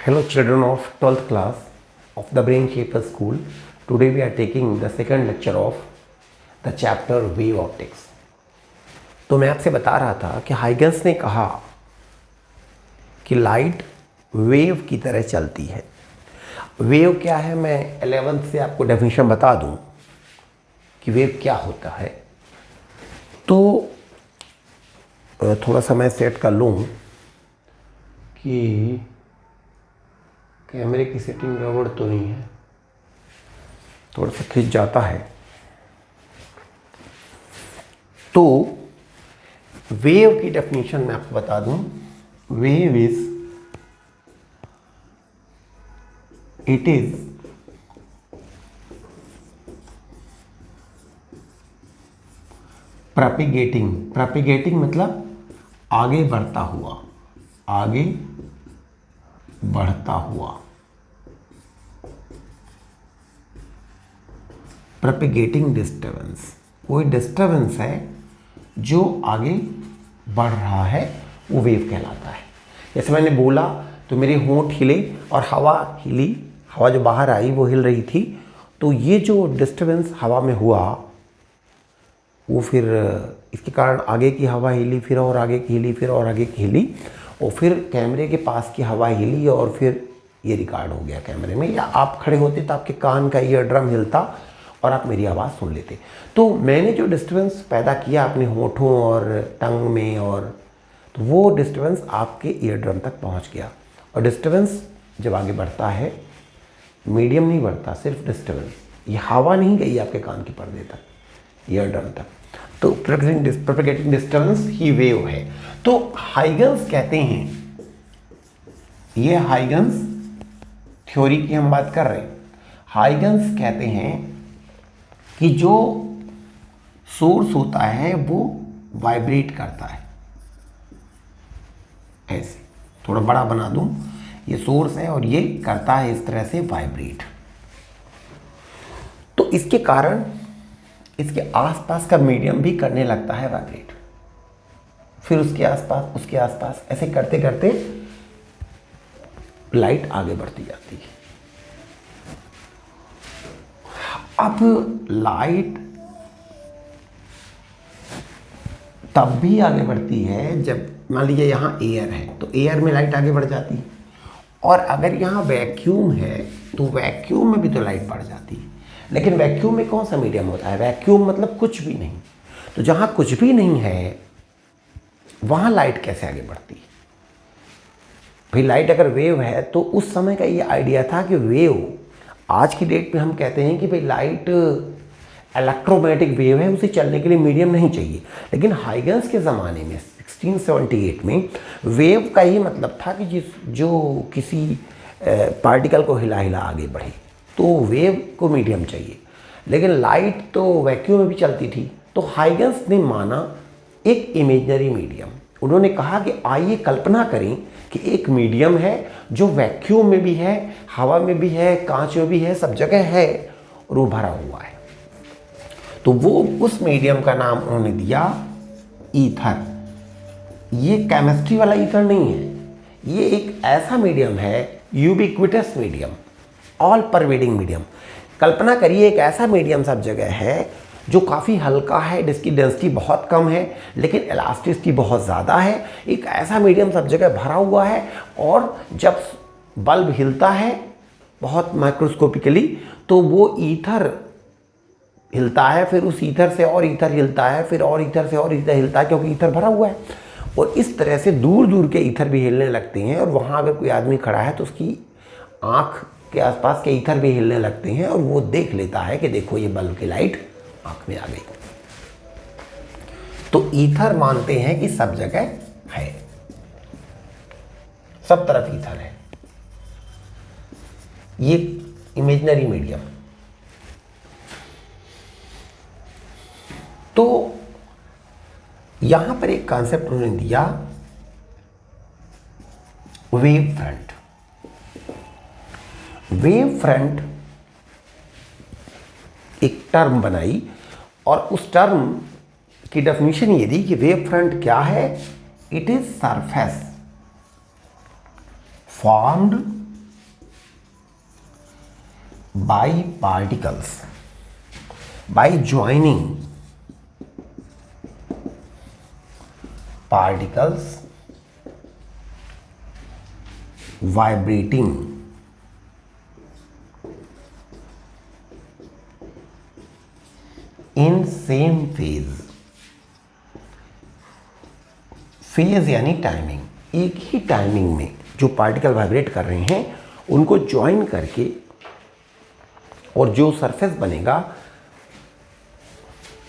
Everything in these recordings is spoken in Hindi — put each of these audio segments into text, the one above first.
Hello children of 12th class of the Brain Shaper School. Today we are taking the second lecture of the chapter Wave Optics. तो मैं आपसे बता रहा था कि हाइगन्स ने कहा कि लाइट वेव की तरह चलती है। वेव क्या है, मैं 11th से आपको डेफिनेशन बता दूं कि वेव क्या होता है। तो थोड़ा सा मैं सेट कर लूं कि कैमरे की सेटिंग गड़बड़ तो नहीं है, थोड़ा सा खिंच जाता है। तो वेव की डेफिनेशन मैं आपको बता दूं। Wave is it is propagating मतलब आगे बढ़ता हुआ, आगे बढ़ता हुआ। प्रोपिगेटिंग डिस्टर्बेंस, कोई डिस्टर्बेंस है जो आगे बढ़ रहा है, वो वेव कहलाता है। जैसे मैंने बोला तो मेरे होंठ हिले और हवा हिली, हवा जो बाहर आई वो हिल रही थी। तो ये जो डिस्टर्बेंस हवा में हुआ वो फिर इसके कारण आगे की हवा हिली, फिर और आगे की हिली, फिर और आगे की हिली, और फिर कैमरे के पास की हवा हिली और फिर ये रिकॉर्ड हो गया कैमरे में। या आप खड़े होते तो आपके कान का ईयर ड्रम हिलता और आप मेरी आवाज़ सुन लेते। तो मैंने जो डिस्टर्बेंस पैदा किया अपने होठों और टंग में, और तो वो डिस्टर्बेंस आपके ईयर ड्रम तक पहुंच गया। और डिस्टर्बेंस जब आगे बढ़ता है, मीडियम नहीं बढ़ता, सिर्फ डिस्टर्बेंस, ये हवा नहीं गई आपके कान के पर्दे तक, ईयर ड्रम तक। तो प्रोपेगेटिंग डिस्टर्बेंस ही वेव है। तो हाइगन्स कहते हैं, ये हाइगन्स थ्योरी की हम बात कर रहे हैं। हाइगन्स कहते हैं कि जो सोर्स होता है वो वाइब्रेट करता है। ऐसे थोड़ा बड़ा बना दूं, ये सोर्स है और ये करता है इस तरह से वाइब्रेट। तो इसके कारण इसके आसपास का मीडियम भी करने लगता है वाइब्रेट, फिर उसके आसपास ऐसे करते करते लाइट आगे बढ़ती जाती है। अब लाइट तब भी आगे बढ़ती है जब मान लीजिए यहाँ एयर है, तो एयर में लाइट आगे बढ़ जाती है। और अगर यहाँ वैक्यूम है तो वैक्यूम में भी तो लाइट बढ़ जाती है। लेकिन वैक्यूम में कौन सा मीडियम होता है? वैक्यूम मतलब कुछ भी नहीं। तो जहाँ कुछ भी नहीं है वहाँ लाइट कैसे आगे बढ़ती है? भाई लाइट अगर वेव है तो उस समय का ये आइडिया था कि वेव, आज की डेट में हम कहते हैं कि भाई लाइट इलेक्ट्रोमैग्नेटिक वेव है, उसे चलने के लिए मीडियम नहीं चाहिए। लेकिन हाइगन्स के ज़माने में 1678 में वेव का ही मतलब था कि जो किसी पार्टिकल को हिला हिला आगे बढ़े, तो वेव को मीडियम चाहिए। लेकिन लाइट तो वैक्यूम में भी चलती थी। तो हाइगन्स ने माना एक इमेजिनरी मीडियम। उन्होंने कहा कि आइए कल्पना करें कि एक मीडियम है जो वैक्यूम में भी है, हवा में भी है, कांच में भी है, सब जगह है, और वो भरा हुआ है। तो वो उस मीडियम का नाम उन्होंने दिया ईथर। ये केमिस्ट्री वाला ईथर नहीं है, ये एक ऐसा मीडियम है, ubiquitous medium, all pervading medium. कल्पना करिए एक ऐसा मीडियम सब जगह है जो काफ़ी हल्का है, जिसकी डेंसिटी बहुत कम है लेकिन इलास्टिसिटी बहुत ज़्यादा है। एक ऐसा मीडियम सब जगह भरा हुआ है, और जब बल्ब हिलता है बहुत माइक्रोस्कोपिकली तो वो ईथर हिलता है, फिर उस ईथर से और ईथर हिलता है, फिर और ईथर से और ईथर हिलता है, क्योंकि ईथर भरा हुआ है। और इस तरह से दूर दूर के ईथर भी हिलने लगते हैं, और वहाँ अगर कोई आदमी खड़ा है तो उसकी आँख के आसपास के ईथर भी हिलने लगते हैं, और वो देख लेता है कि देखो ये बल्ब की लाइट आँख में आ गई। तो ईथर मानते हैं कि सब जगह है, सब तरफ ईथर है, ये इमेजिनरी मीडियम। तो यहां पर एक कॉन्सेप्ट उन्होंने दिया, वेव फ्रंट। वेव फ्रंट एक टर्म बनाई, और उस टर्म की डेफिनेशन ये दी कि वेव फ्रंट क्या है? It is surface formed by particles, by joining particles vibrating in same phase, phase यानी टाइमिंग, एक ही टाइमिंग में जो पार्टिकल वाइब्रेट कर रहे हैं उनको ज्वाइन करके और जो सरफेस बनेगा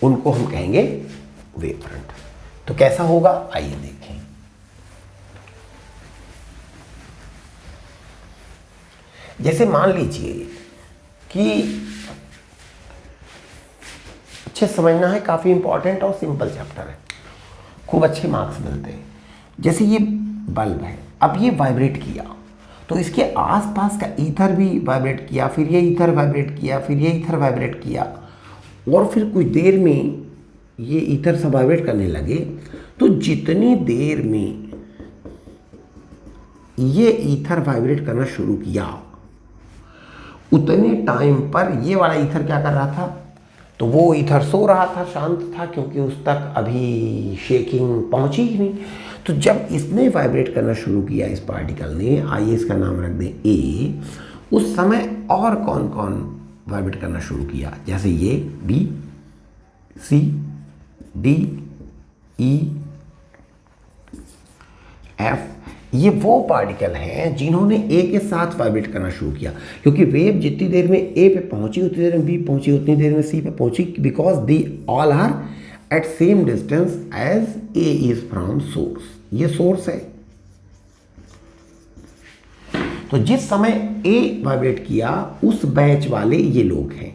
उनको हम कहेंगे वेव फ्रंट। तो कैसा होगा आइए देखें। जैसे मान लीजिए कि अच्छे समझना है, काफी इंपॉर्टेंट और सिंपल चैप्टर है, खूब अच्छे मार्क्स मिलते हैं। जैसे ये बल्ब है, अब ये वाइब्रेट किया तो इसके आसपास का ईथर भी वाइब्रेट किया, फिर ये ईथर वाइब्रेट किया, फिर ये ईथर वाइब्रेट किया, और फिर कुछ देर में ये ईथर सब वाइब्रेट करने लगे। तो जितनी देर में ये ईथर वाइब्रेट करना शुरू किया उतने टाइम पर ये वाला ईथर क्या कर रहा था, तो वो ईथर सो रहा था, शांत था, क्योंकि उस तक अभी शेकिंग पहुंची ही नहीं। तो जब इसने वाइब्रेट करना शुरू किया, इस पार्टिकल ने, आइए इसका नाम रख दें ए, उस समय और कौन कौन वाइब्रेट करना शुरू किया, जैसे ये बी, सी, डी, ई, एफ, ये वो पार्टिकल हैं जिन्होंने ए के साथ वाइब्रेट करना शुरू किया, क्योंकि वेव जितनी देर में ए पे पहुंची उतनी देर में बी पहुंची, उतनी देर में सी पे पहुंची, because they all are at same distance as A is from source. ये सोर्स है। तो जिस समय ए वाइब्रेट किया उस बैच वाले ये लोग हैं।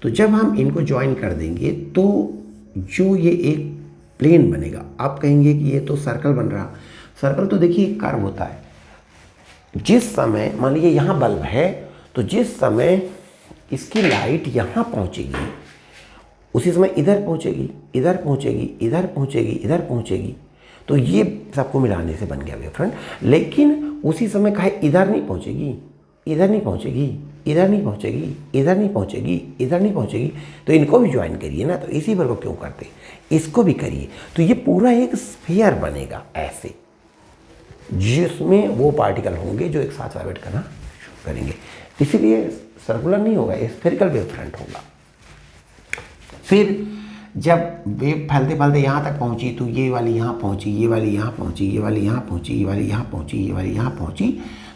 तो जब हम इनको ज्वाइन कर देंगे तो जो ये एक प्लेन बनेगा, आप कहेंगे कि ये तो सर्कल बन रहा। सर्कल तो देखिए एक कर्व होता है। जिस समय मान लीजिए यहाँ बल्ब है, तो जिस समय इसकी लाइट यहाँ पहुँचेगी उसी समय इधर पहुँचेगी, इधर पहुँचेगी, इधर पहुँचेगी, इधर पहुँचेगी, तो ये सबको मिलाने से बन गया वेव फ्रंट। लेकिन उसी समय कहे इधर नहीं पहुँचेगी, इधर नहीं पहुँचेगी, इधर नहीं पहुँचेगी, इधर नहीं पहुँचेगी, इधर नहीं पहुँचेगी, तो इनको भी ज्वाइन करिए ना। तो इसी पर को क्यों करते, इसको भी करिए, तो ये पूरा एक स्फीयर बनेगा ऐसे, जिसमें वो पार्टिकल होंगे जो एक साथ वाइब्रेट करना शुरू करेंगे। इसीलिए सर्कुलर नहीं होगा, स्फेरिकल वेव फ्रंट होगा। फिर जब वेव फैलते फैलते यहाँ तक पहुँची तो ये वाली यहाँ पहुँची, ये वाली यहाँ पहुँची, ये वाली यहाँ पहुँची, ये वाली यहाँ पहुँची, ये वाली यहाँ पहुँची,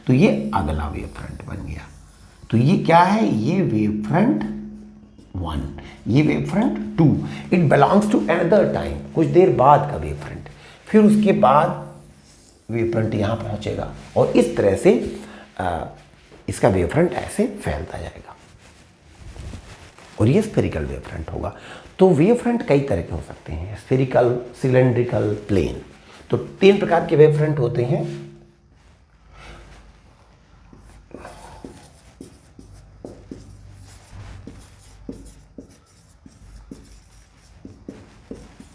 तो ये अगला वेव फ्रंट बन गया। तो ये क्या है, ये वेव फ्रंट 1, ये wave front 2। It belongs to another time, कुछ देर बाद का वेव फ्रंट। फिर उसके बाद वेव फ्रंट यहाँ पहुँचेगा और इस तरह से इसका वेव फ्रंट ऐसे फैलता जाएगा और ये स्फेरिकल वेव फ्रंट होगा। तो वेव फ्रंट कई तरह के हो सकते हैं, स्फेरिकल, सिलेंड्रिकल, प्लेन। तो 3 प्रकार के वेव फ्रंट होते हैं।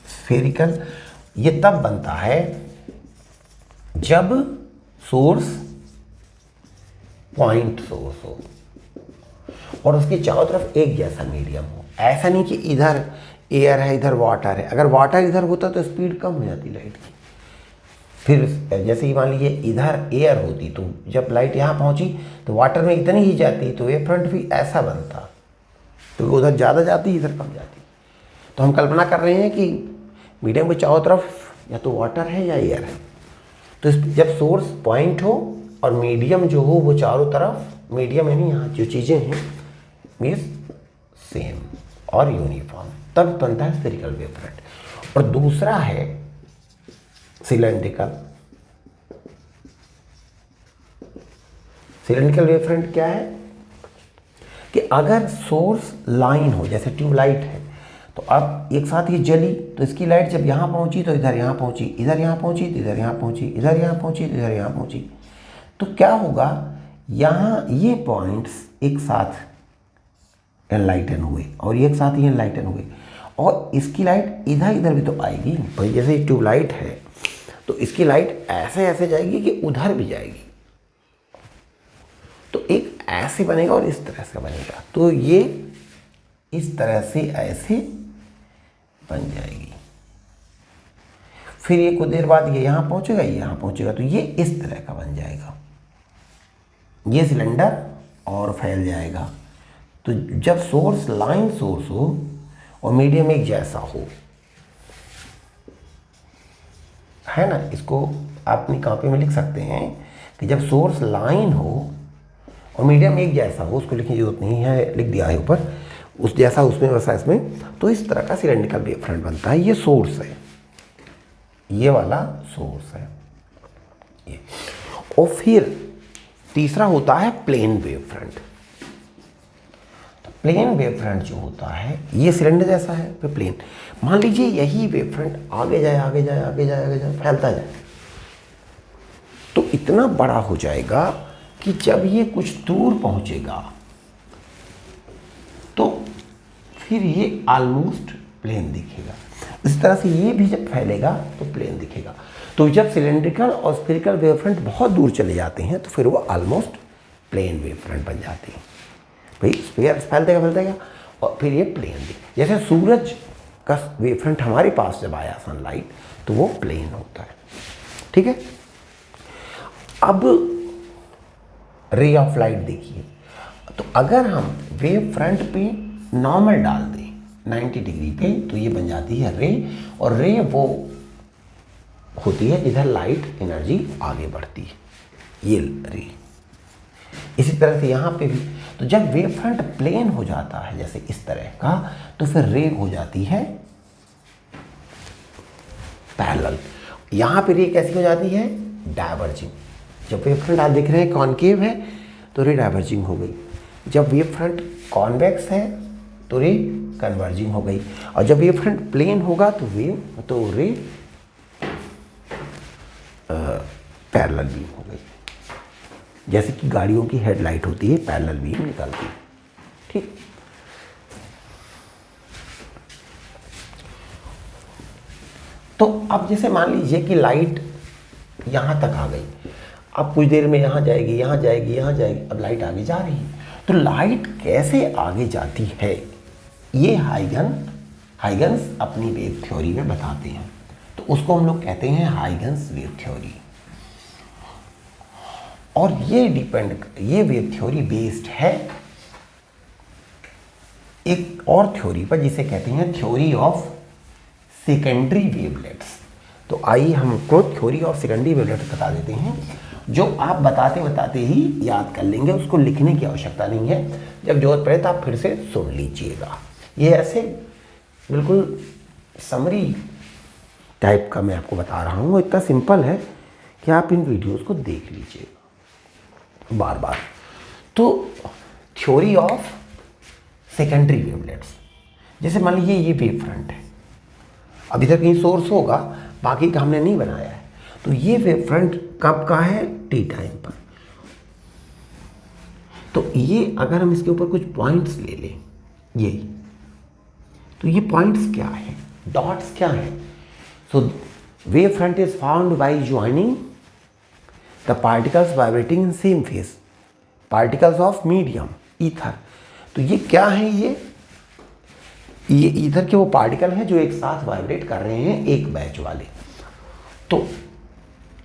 स्फेरिकल ये तब बनता है जब सोर्स पॉइंट सोर्स हो और उसके चारों तरफ एक जैसा मीडियम हो। ऐसा नहीं कि इधर एयर है इधर वाटर है। अगर वाटर इधर होता तो स्पीड कम हो जाती लाइट की। फिर जैसे ही मान लीजिए इधर एयर होती तो जब लाइट यहाँ पहुँची तो वाटर में इतनी ही जाती, तो वेव फ्रंट भी ऐसा बनता, तो उधर ज़्यादा जाती इधर कम जाती। तो हम कल्पना कर रहे हैं कि मीडियम के चारों तरफ या तो वाटर है या एयर है। तो जब सोर्स पॉइंट हो और मीडियम जो हो वो चारों तरफ, मीडियम यानी यहाँ जो चीज़ें हैं मीन्स सेम और यूनिफॉर्म, तब बनता है स्फेरिकल वेव फ्रंट। और दूसरा है सिलेंड्रिकल। सिलेंड्रिकल वेव फ्रंट क्या है कि अगर सोर्स लाइन हो, जैसे ट्यूबलाइट है, तो अब एक साथ ये जली तो इसकी लाइट जब यहाँ पहुँची तो इधर यहाँ पहुँची, इधर यहाँ पहुँची तो इधर यहाँ पहुँची, इधर यहाँ पहुँची तो इधर यहाँ पहुँची। तो क्या होगा, यहाँ ये पॉइंट्स एक साथ एनलाइटन हुए और एक साथ ही एनलाइटन हुए और इसकी लाइट इधर इधर भी तो आएगी भाई। जैसे ट्यूबलाइट है तो इसकी लाइट ऐसे ऐसे जाएगी कि उधर भी जाएगी। तो एक ऐसे बनेगा और इस तरह से बनेगा। तो ये इस तरह से ऐसे बन जाएगी। फिर ये कुछ देर बाद ये यहाँ पहुँचेगा, ये यहाँ पहुँचेगा, तो ये इस तरह का बन जाएगा। ये सिलेंडर और फैल जाएगा। तो जब सोर्स लाइन सोर्स हो और मीडियम एक जैसा हो, है ना, इसको आप अपनी कॉपी में लिख सकते हैं कि जब सोर्स लाइन हो और मीडियम एक जैसा हो, उसको लिखने की जरूरत नहीं है, लिख दिया है ऊपर, उस जैसा उसमें वैसा इसमें, तो इस तरह का सिलेंड्रिकल वेव फ्रंट बनता है। ये सोर्स है, ये वाला सोर्स है ये। और फिर तीसरा होता है प्लेन वेव फ्रंट। तो प्लेन वेव फ्रंट जो होता है, ये सिलेंडर जैसा है, फिर प्लेन। मान लीजिए यही वेव फ्रंट आगे जाए आगे जाए आगे जाए आगे जाए, फैलता जाए, तो इतना बड़ा हो जाएगा कि जब ये कुछ दूर पहुंचेगा तो फिर ये ऑलमोस्ट प्लेन दिखेगा। इस तरह से ये भी जब फैलेगा तो प्लेन दिखेगा। तो जब सिलेंड्रिकल और स्फेरिकल वेव फ्रंट बहुत दूर चले जाते हैं तो फिर वो ऑलमोस्ट प्लेन वेव फ्रंट बन जाते हैं। भाई स्फीयर फैलतेगा और फिर ये प्लेन दिखे। जैसे सूरज का वेव फ्रंट हमारे पास जब आया सनलाइट, तो वो प्लेन होता है। ठीक है। अब रे ऑफ लाइट देखिए, तो अगर हम वेव फ्रंट पे नॉर्मल डाल दें 90 डिग्री पे, तो ये बन जाती है रे। और रे वो होती है जिधर लाइट एनर्जी आगे बढ़ती है, ये रे। इसी तरह से यहाँ पे भी, तो जब वेव फ्रंट प्लेन हो जाता है जैसे इस तरह का, तो फिर रे हो जाती है पैरेलल। यहाँ पे रे कैसी हो जाती है? डाइवर्जिंग। जब वेव फ्रंट आप देख रहे हैं कॉनकेव है तो रे डाइवर्जिंग हो गई, जब वेव फ्रंट कॉन्वेक्स है तो रे कन्वर्जिंग हो गई, और जब वेव फ्रंट प्लेन होगा तो रे पैरेलल बीम हो गई। जैसे कि गाड़ियों की हेडलाइट होती है, पैरेलल बीम निकलती है। ठीक। तो अब जैसे मान लीजिए कि लाइट यहां तक आ गई, अब कुछ देर में यहां जाएगी, यहां जाएगी, यहां जाएगी, अब लाइट आगे जा रही है। तो लाइट कैसे आगे जाती है, ये हाइगन्स अपनी वेव थ्योरी में बताते हैं। तो उसको हम लोग कहते हैं हाइगन्स वेव थ्योरी। और ये वेव थ्योरी बेस्ड है एक और थ्योरी पर, जिसे कहते हैं थ्योरी ऑफ सेकेंडरी वेवलेट्स। तो आइए हमको थ्योरी ऑफ सेकेंडरी वेवलेट्स बता देते हैं, जो आप बताते बताते ही याद कर लेंगे, उसको लिखने की आवश्यकता नहीं है। जब जरूरत पड़े तो आप फिर से सुन लीजिएगा। ये ऐसे बिल्कुल समरी टाइप का मैं आपको बता रहा हूँ, इतना सिंपल है कि आप इन वीडियोस को देख लीजिएगा बार बार। तो थ्योरी ऑफ सेकेंडरी वेवलेट्स, जैसे मान लीजिए ये वेव फ्रंट है, अभी तक कहीं सोर्स होगा, बाकी का हमने नहीं बनाया है। तो ये वेव फ्रंट कब का है? टी टाइम पर। तो ये अगर हम इसके ऊपर कुछ पॉइंट्स ले लें, ये तो ये पॉइंट्स क्या है, डॉट्स क्या है? So wave front is found by joining the particles vibrating in same phase, particles of medium ether. तो ये क्या है? ये ईथर के वो पार्टिकल हैं जो एक साथ वाइब्रेट कर रहे हैं, एक बैच वाले। तो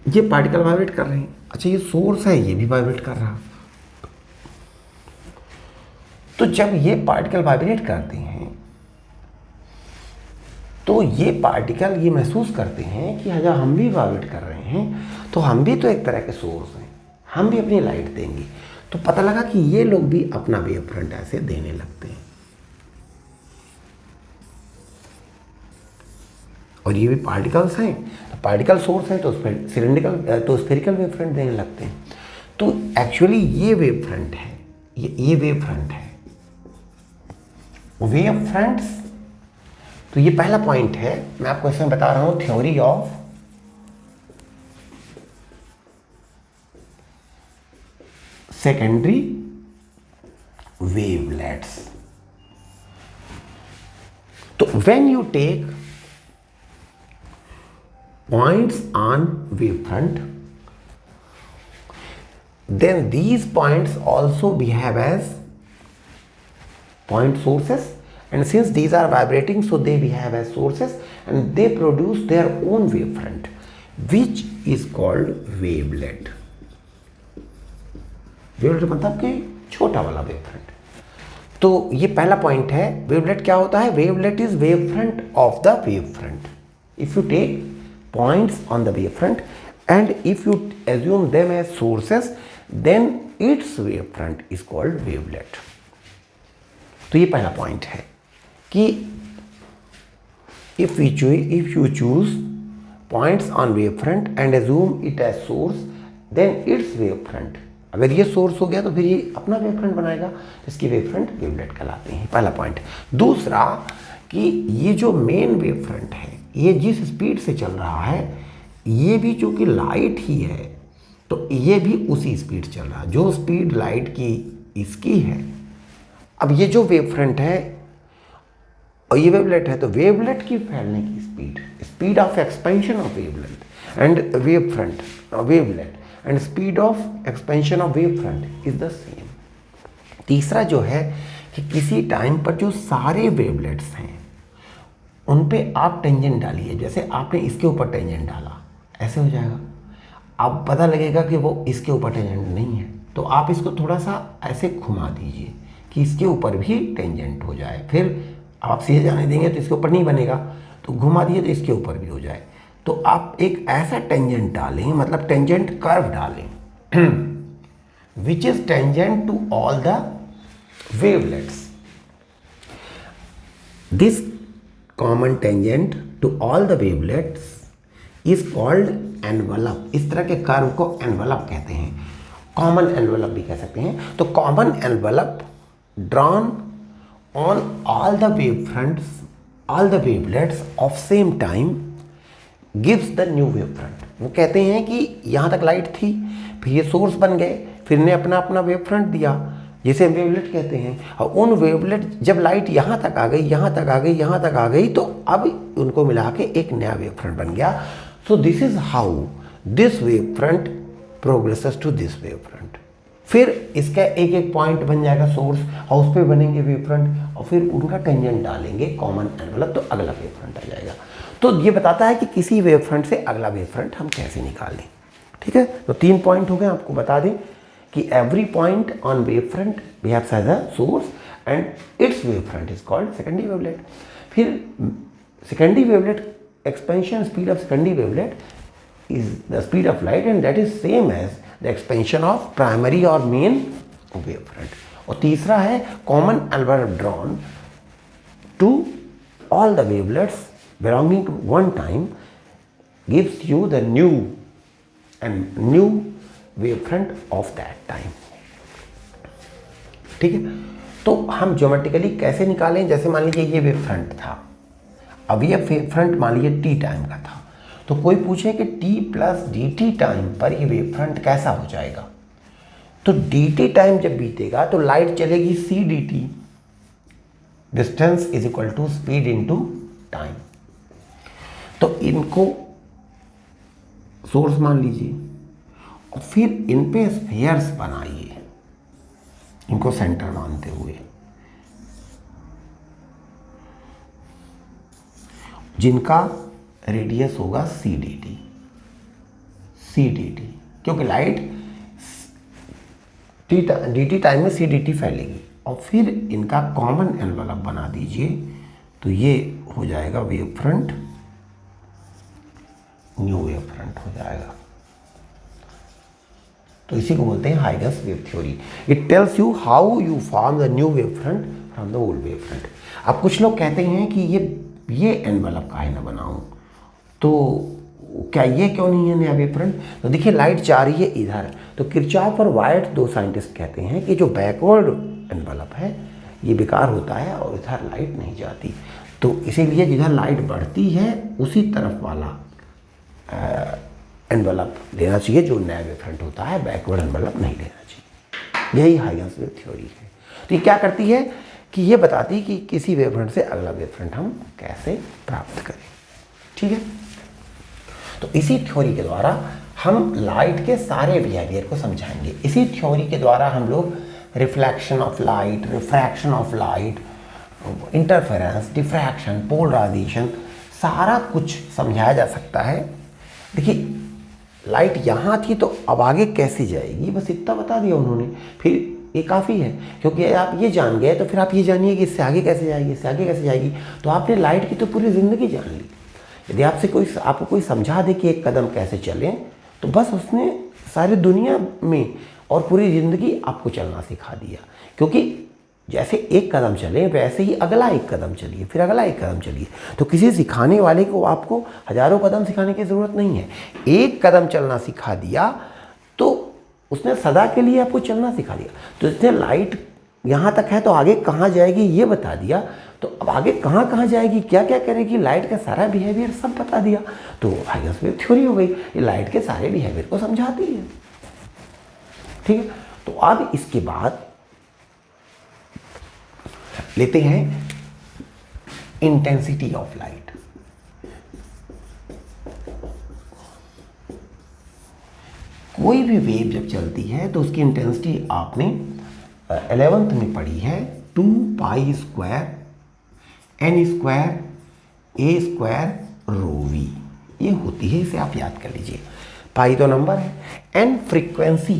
ये पार्टिकल वाइब्रेट कर रहे हैं। अच्छा, ये सोर्स है, ये भी वाइब्रेट कर रहा। तो जब ये पार्टिकल वाइब्रेट करते हैं तो ये पार्टिकल ये महसूस करते हैं कि जब हम भी वाइब्रेट कर रहे हैं तो हम भी तो एक तरह के सोर्स हैं, हम भी अपनी लाइट देंगे। तो पता लगा कि ये लोग भी अपना वेव फ्रंट ऐसे देने लगते हैं, और ये भी पार्टिकल्स हैं, तो पार्टिकल सोर्स है, तो सिलेंड्रिकल तो स्फेरिकल वेव फ्रंट देने लगते हैं। तो एक्चुअली ये वेव फ्रंट है, ये वेव फ्रंट है। वेव फ्रंट्स, तो ये पहला पॉइंट है, मैं आपको इसमें बता रहा हूं थ्योरी ऑफ सेकेंडरी वेवलेट्स। तो when you take points on wave front, then these points also behave as point sources, and since these are vibrating, so they behave as sources and they produce their own wavefront, which is called wavelet. Wavelet मतलब कि छोटा वाला वेवफ्रंट। तो ये पहला पॉइंट है, वेवलेट क्या होता है? Wavelet is wavefront of the wavefront. If you take points on the wavefront and if you assume them as sources, then its wavefront is called wavelet. तो ये पहला पॉइंट है कि if you choose points on wavefront and assume it as source, then its wavefront. अगर ये सोर्स हो गया तो फिर ये अपना वेवफ्रंट बनाएगा, इसकी वेवफ्रंट वेवलेट कहलाते हैं। पहला पॉइंट। दूसरा कि ये जो मेन वेवफ्रंट है, ये जिस स्पीड से चल रहा है, ये भी चूंकि लाइट ही है तो ये भी उसी स्पीड चल रहा है जो स्पीड लाइट की इसकी है। अब ये जो वेवफ्रंट है और ये वेवलेट है, तो वेवलेट की फैलने की speed of expansion of wavelet and wavefront wavelet and speed of expansion of wavefront is the same. तीसरा जो है कि किसी टाइम पर जो सारे वेवलेट्स हैं उन पे आप टेंजेंट डालिए। जैसे आपने इसके ऊपर टेंजेंट डाला, ऐसे हो जाएगा। अब पता लगेगा कि वो इसके ऊपर टेंजेंट नहीं है, तो आप इसको थोड़ा सा ऐसे घुमा दीजिए कि इसके ऊपर भी टेंजेंट हो जाए। फिर आप सीधे जाने देंगे तो इसके ऊपर नहीं बनेगा, तो घुमा दिए तो इसके ऊपर भी हो जाए। तो आप एक ऐसा टेंजेंट डालें, मतलब टेंजेंट कर्व डालें which is tangent to all the wavelets. This common tangent to all the wavelets is called envelope. इस तरह के कर्व को एनवलप कहते हैं, कॉमन एनवलप भी कह सकते हैं। तो common envelope drawn on all the wavefronts, all the wavelets of same time gives the new wavefront. वो कहते हैं कि यहाँ तक लाइट थी, फिर ये सोर्स बन गए, फिर ने अपना अपना वेवफ्रंट दिया, जिसे हम वेवलेट कहते हैं। और उन वेवलेट जब लाइट यहाँ तक आ गई, यहाँ तक आ गई, यहाँ तक आ गई, तो अब उनको मिला के एक नया वेवफ्रंट बन गया। So this is how this wavefront progresses to this wavefront. फिर इसका एक एक पॉइंट बन जाएगा सोर्स, और उस पर बनेंगे वेवफ्रंट, और फिर उनका टेंजेंट डालेंगे कॉमन एनवलप, तो अगला वेवफ्रंट आ जाएगा। तो ये बताता है कि किसी वेवफ्रंट से अगला वेवफ्रंट हम कैसे निकालें। ठीक है, तो 3 पॉइंट हो गए। आपको बता दें कि every point on wavefront behaves as a source and its wavefront is called secondary wavelet. फिर secondary wavelet expansion speed of secondary wavelet is the speed of light and that is same as the expansion of primary or main wavefront. और तीसरा है common envelope drawn to all the wavelets belonging to one time gives you the new wavefront of that time. ठीक है, तो हम ज्योमेट्रिकली कैसे निकालें? जैसे मान लीजिए ये वेवफ्रंट था, अब ये वेवफ्रंट मान लीजिए t टाइम का था, तो कोई पूछे कि t प्लस dt टाइम पर ये वेवफ्रंट कैसा हो जाएगा, तो dt टाइम जब बीतेगा तो लाइट चलेगी c dt, distance is equal to speed into time. तो इनको सोर्स मान लीजिए और फिर इन पे स्फीयर्स बनाइए, इनको सेंटर मानते हुए, जिनका रेडियस होगा सी डी टी, क्योंकि लाइट डी टी टाइम में सी डी टी फैलेगी। और फिर इनका कॉमन एनवलप बना दीजिए, तो ये हो जाएगा वेवफ्रंट, न्यू वेवफ्रंट हो जाएगा। तो इसी को बोलते हैं Huygens wave theory. It tells you how you form the new wavefront from the old wavefront. अब कुछ लोग कहते हैं कि ये एनवलप काहे ना बनाऊं, तो क्या ये क्यों नहीं है नया वेवफ्रंट? तो देखिए लाइट जा रही है इधर, तो किरचॉफ और वाइट, दो साइंटिस्ट कहते हैं कि जो बैकवर्ड एनवलप है ये बेकार होता है और इधर लाइट नहीं जाती। तो इसीलिए जिधर लाइट बढ़ती है उसी तरफ वाला एनवलप लेना चाहिए जो नया वेवफ्रंट होता है, बैकवर्ड एनवलप नहीं लेना चाहिए। यही हाइगन्स वेव थ्योरी है। तो ये क्या करती है कि ये बताती है कि किसी वेवफ्रंट से अगला वेवफ्रंट हम कैसे प्राप्त करें। ठीक है, तो इसी थ्योरी के द्वारा हम लाइट के सारे बिहेवियर को समझाएंगे। इसी थ्योरी के द्वारा हम लोग reflection of light, refraction of light, interference, diffraction, polarisation, सारा कुछ समझाया जा सकता है। देखिए लाइट यहाँ थी तो अब आगे कैसे जाएगी, बस इतना बता दिया उन्होंने, फिर ये काफ़ी है। क्योंकि आप ये जान गए तो फिर आप ये जानिए कि इससे आगे कैसे जाएगी, इससे आगे कैसे जाएगी, तो आपने लाइट की तो पूरी ज़िंदगी जान ली। यदि आपको कोई समझा दे कि एक कदम कैसे चलें, तो बस उसने सारी दुनिया में और पूरी ज़िंदगी आपको चलना सिखा दिया। क्योंकि जैसे एक कदम चले वैसे ही अगला एक कदम चलिए, फिर अगला एक कदम चलिए। तो किसी सिखाने वाले को आपको हजारों कदम सिखाने की ज़रूरत नहीं है। एक कदम चलना सिखा दिया तो उसने सदा के लिए आपको चलना सिखा दिया। तो इसने लाइट यहाँ तक है तो आगे कहाँ जाएगी ये बता दिया। तो अब आगे कहाँ कहाँ जाएगी, क्या क्या करेगी, लाइट का सारा बिहेवियर सब बता दिया। तो हाइगन्स थ्योरी हो गई, ये लाइट के सारे बिहेवियर को समझाती है। ठीक है, तो अब इसके बाद लेते हैं इंटेंसिटी ऑफ लाइट। कोई भी वेव जब चलती है तो उसकी इंटेंसिटी आपने 11th में पढ़ी है, 2 pi square n square a square rho v, ये होती है। इसे आप याद कर लीजिए। पाई तो नंबर है, n frequency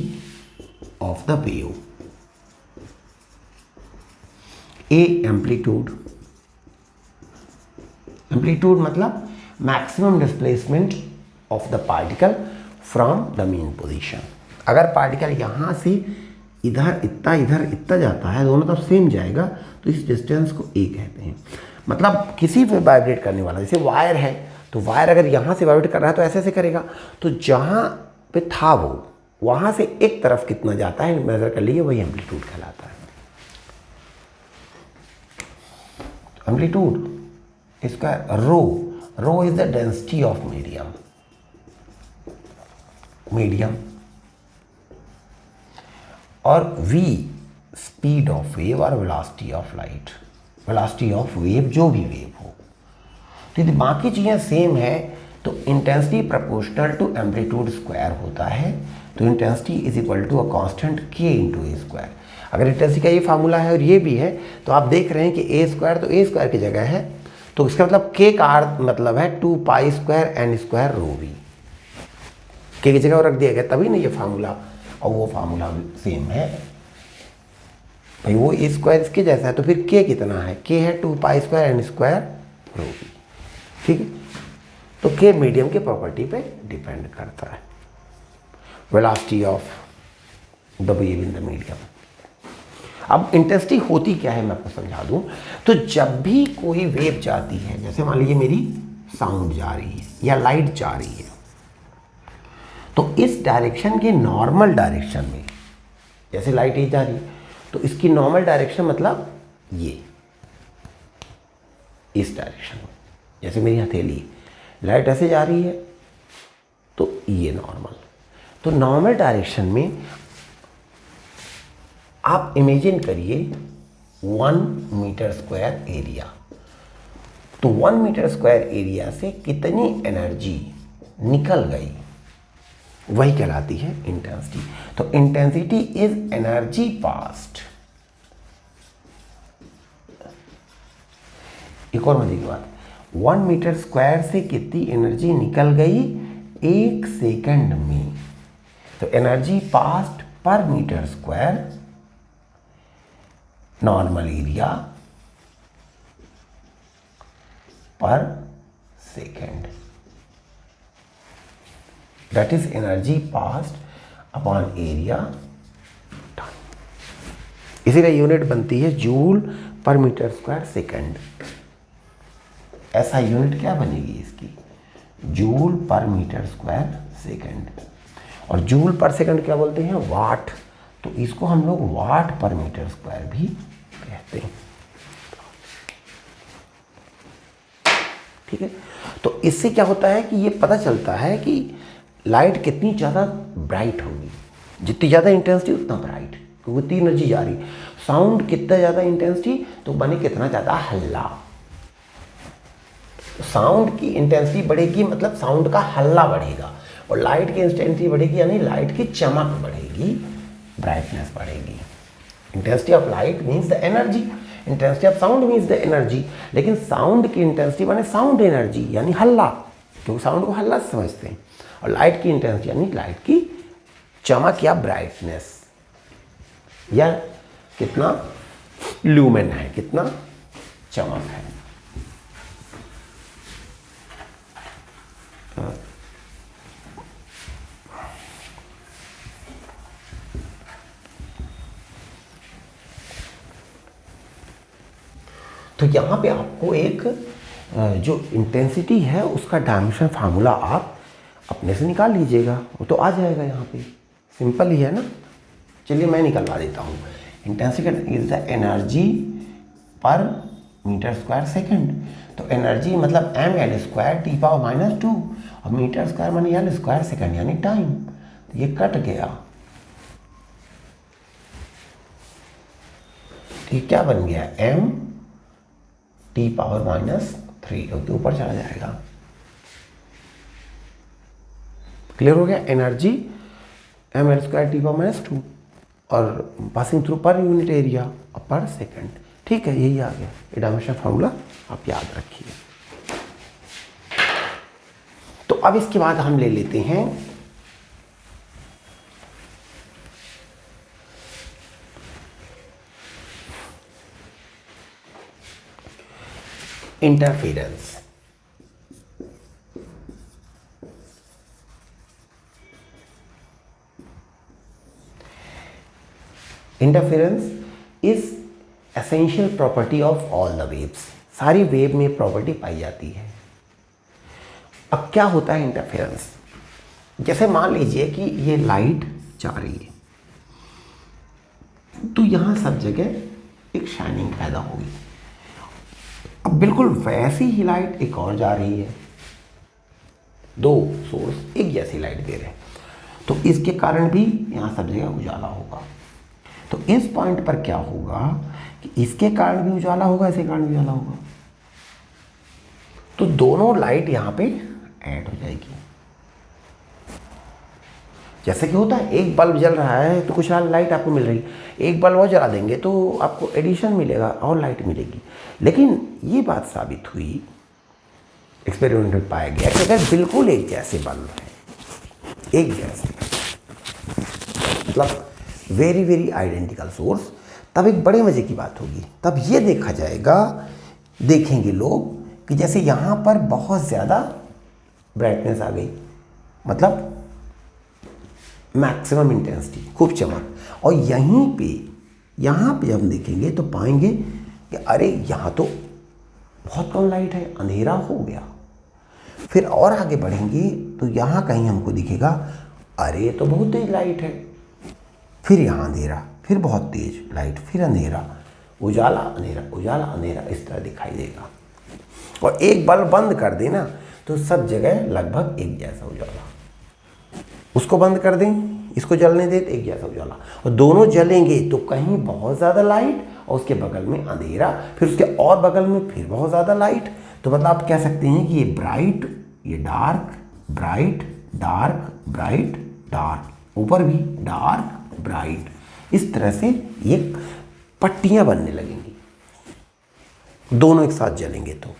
of the wave, A amplitude, amplitude मतलब maximum displacement of the particle from the mean position. अगर पार्टिकल यहाँ से इधर इतना जाता है, दोनों तरफ सेम जाएगा, तो इस डिस्टेंस को ए कहते हैं। मतलब किसी पे वाइब्रेट करने वाला, जैसे वायर है, तो वायर अगर यहाँ से वाइब्रेट कर रहा है तो ऐसे करेगा, तो जहाँ पे था वो वहाँ से एक तरफ कितना जाता है मेजर कर लीजिए, वही एम्पलीट्यूड कहलाता है। एम्पलीट्यूड इसका rho is the density of medium, और v स्पीड ऑफ वेव और velocity of light, velocity of wave, जो भी वेव हो। तो यदि बाकी चीज़ें सेम है तो intensity proportional to amplitude square होता है। तो intensity is equal to a constant k into A square. अगर इंटेंसिटी का ये फार्मूला है और ये भी है, तो आप देख रहे हैं कि ए स्क्वायर तो ए स्क्वायर की जगह है, तो इसका मतलब k का अर्थ मतलब है 2 pi square n square rho v, k की जगह रख दिया गया, तभी ना ये फार्मूला और वो फार्मूला सेम है। भाई वो ए स्क्वायर इसके जैसा है, तो फिर k कितना है, k है 2 pi square n square rho v. ठीक है, तो k मीडियम के प्रॉपर्टी पे डिपेंड करता है, velocity of the wave in the medium. अब इंटेंसिटी होती क्या है मैं आपको समझा दूं। तो जब भी कोई वेव जाती है, जैसे मान लीजिए मेरी साउंड जा रही है या लाइट जा रही है, तो इस डायरेक्शन के नॉर्मल डायरेक्शन में, जैसे लाइट ये जा रही है तो इसकी नॉर्मल डायरेक्शन मतलब ये, इस डायरेक्शन में, जैसे मेरी हथेली, लाइट ऐसे जा रही है तो ये नॉर्मल। तो नॉर्मल डायरेक्शन में आप इमेजिन करिए 1 मीटर स्क्वायर एरिया। तो 1 मीटर स्क्वायर एरिया से कितनी एनर्जी निकल गई, वही कहलाती है इंटेंसिटी। तो इंटेंसिटी इज एनर्जी पास्ट। एक और मजे की बात, 1 मीटर स्क्वायर से कितनी एनर्जी निकल गई 1 सेकंड में। तो energy passed per metre square normal area per second, that is energy passed upon area time. इसीलिए यूनिट बनती है joule per metre square second. ऐसा यूनिट क्या बनेगी इसकी, joule per metre square second. और जूल पर सेकंड क्या बोलते हैं, वाट। तो इसको हम लोग वाट पर मीटर स्क्वायर भी कहते हैं। ठीक है, तो इससे क्या होता है कि ये पता चलता है कि लाइट कितनी ज़्यादा ब्राइट होगी, जितनी ज़्यादा इंटेंसिटी उतना ब्राइट, क्योंकि उतनी एनर्जी जा रही। साउंड कितना ज़्यादा इंटेंसिटी तो बने कितना ज़्यादा हल्ला। साउंड की इंटेंसिटी बढ़ेगी मतलब साउंड का हल्ला बढ़ेगा। और लाइट की इंटेंसिटी बढ़ेगी यानी लाइट की चमक बढ़ेगी, ब्राइटनेस बढ़ेगी। Intensity of light means the energy, intensity of sound means the energy. लेकिन साउंड की इंटेंसिटी माने साउंड एनर्जी यानी हल्ला, क्योंकि साउंड को हल्ला समझते हैं। और लाइट की इंटेंसिटी यानी लाइट की चमक या ब्राइटनेस, या कितना ल्यूमेन है, कितना चमक है। तो यहाँ पे आपको एक जो इंटेंसिटी है उसका डायमेंशन फार्मूला आप अपने से निकाल लीजिएगा, वो तो आ जाएगा यहाँ पे, सिंपल ही है ना। चलिए मैं निकलवा देता हूँ। इंटेंसिटी इज द एनर्जी पर मीटर स्क्वायर सेकंड। तो एनर्जी मतलब mL²T⁻², और मीटर स्क्वायर माने L² सेकंड यानी टाइम। तो ये कट गया, ये क्या बन गया m⁻3, क्योंकि ऊपर चला जाएगा। क्लियर हो गया। एनर्जी mL²T⁻², और passing through per unit area पर सेकंड। ठीक है, यही आ गया। ये डायमेंशन फार्मूला आप याद रखिए। तो अब इसके बाद हम ले लेते हैं interference. Interference is essential property of all the waves. सारी वेव में प्रॉपर्टी पाई जाती है। अब क्या होता है इंटरफेरेंस? जैसे मान लीजिए कि ये लाइट जा रही है, तो यहां सब जगह एक शाइनिंग पैदा होगी। अब बिल्कुल वैसी ही लाइट एक और जा रही है, दो सोर्स एक जैसी लाइट दे रहे हैं, तो इसके कारण भी यहां सब जगह उजाला होगा। तो इस पॉइंट पर क्या होगा कि इसके कारण भी उजाला होगा, इसके कारण भी उजाला होगा, तो दोनों लाइट यहां पे ऐड हो जाएगी। जैसे कि होता है, एक बल्ब जल रहा है तो कुछ लाइट आपको मिल रही है, एक बल्ब और जला देंगे तो आपको एडिशन मिलेगा और लाइट मिलेगी। लेकिन ये बात साबित हुई, एक्सपेरिमेंट में पाया गया कि अगर बिल्कुल एक जैसे बल्ब है, एक जैसे, मतलब वेरी वेरी आइडेंटिकल सोर्स, तब एक बड़े मजे की बात होगी। तब ये देखा जाएगा, देखेंगे लोग कि जैसे यहाँ पर बहुत ज़्यादा ब्राइटनेस आ गई, मतलब मैक्सिमम इंटेंसिटी, खूब चमक, और यहाँ पे हम देखेंगे तो पाएंगे कि अरे यहाँ तो बहुत कम लाइट है, अंधेरा हो गया। फिर और आगे बढ़ेंगे तो यहाँ कहीं हमको दिखेगा अरे तो बहुत तेज लाइट है, फिर यहाँ अंधेरा, फिर बहुत तेज लाइट, फिर अंधेरा, उजाला अंधेरा, उजाला अंधेरा, इस तरह दिखाई देगा। और एक बल्ब बंद कर देना तो सब जगह लगभग एक जैसा उजाला, उसको बंद कर दें, इसको जलने दें तो एक जैसा उजाला, और दोनों जलेंगे तो कहीं बहुत ज़्यादा लाइट और उसके बगल में अंधेरा, फिर उसके और बगल में फिर बहुत ज़्यादा लाइट। तो मतलब आप कह सकते हैं कि ये ब्राइट, ये dark, bright, dark, bright, dark, ऊपर भी डार्क, ब्राइट, इस तरह से ये पट्टियाँ बनने लगेंगी, दोनों एक साथ जलेंगे तो।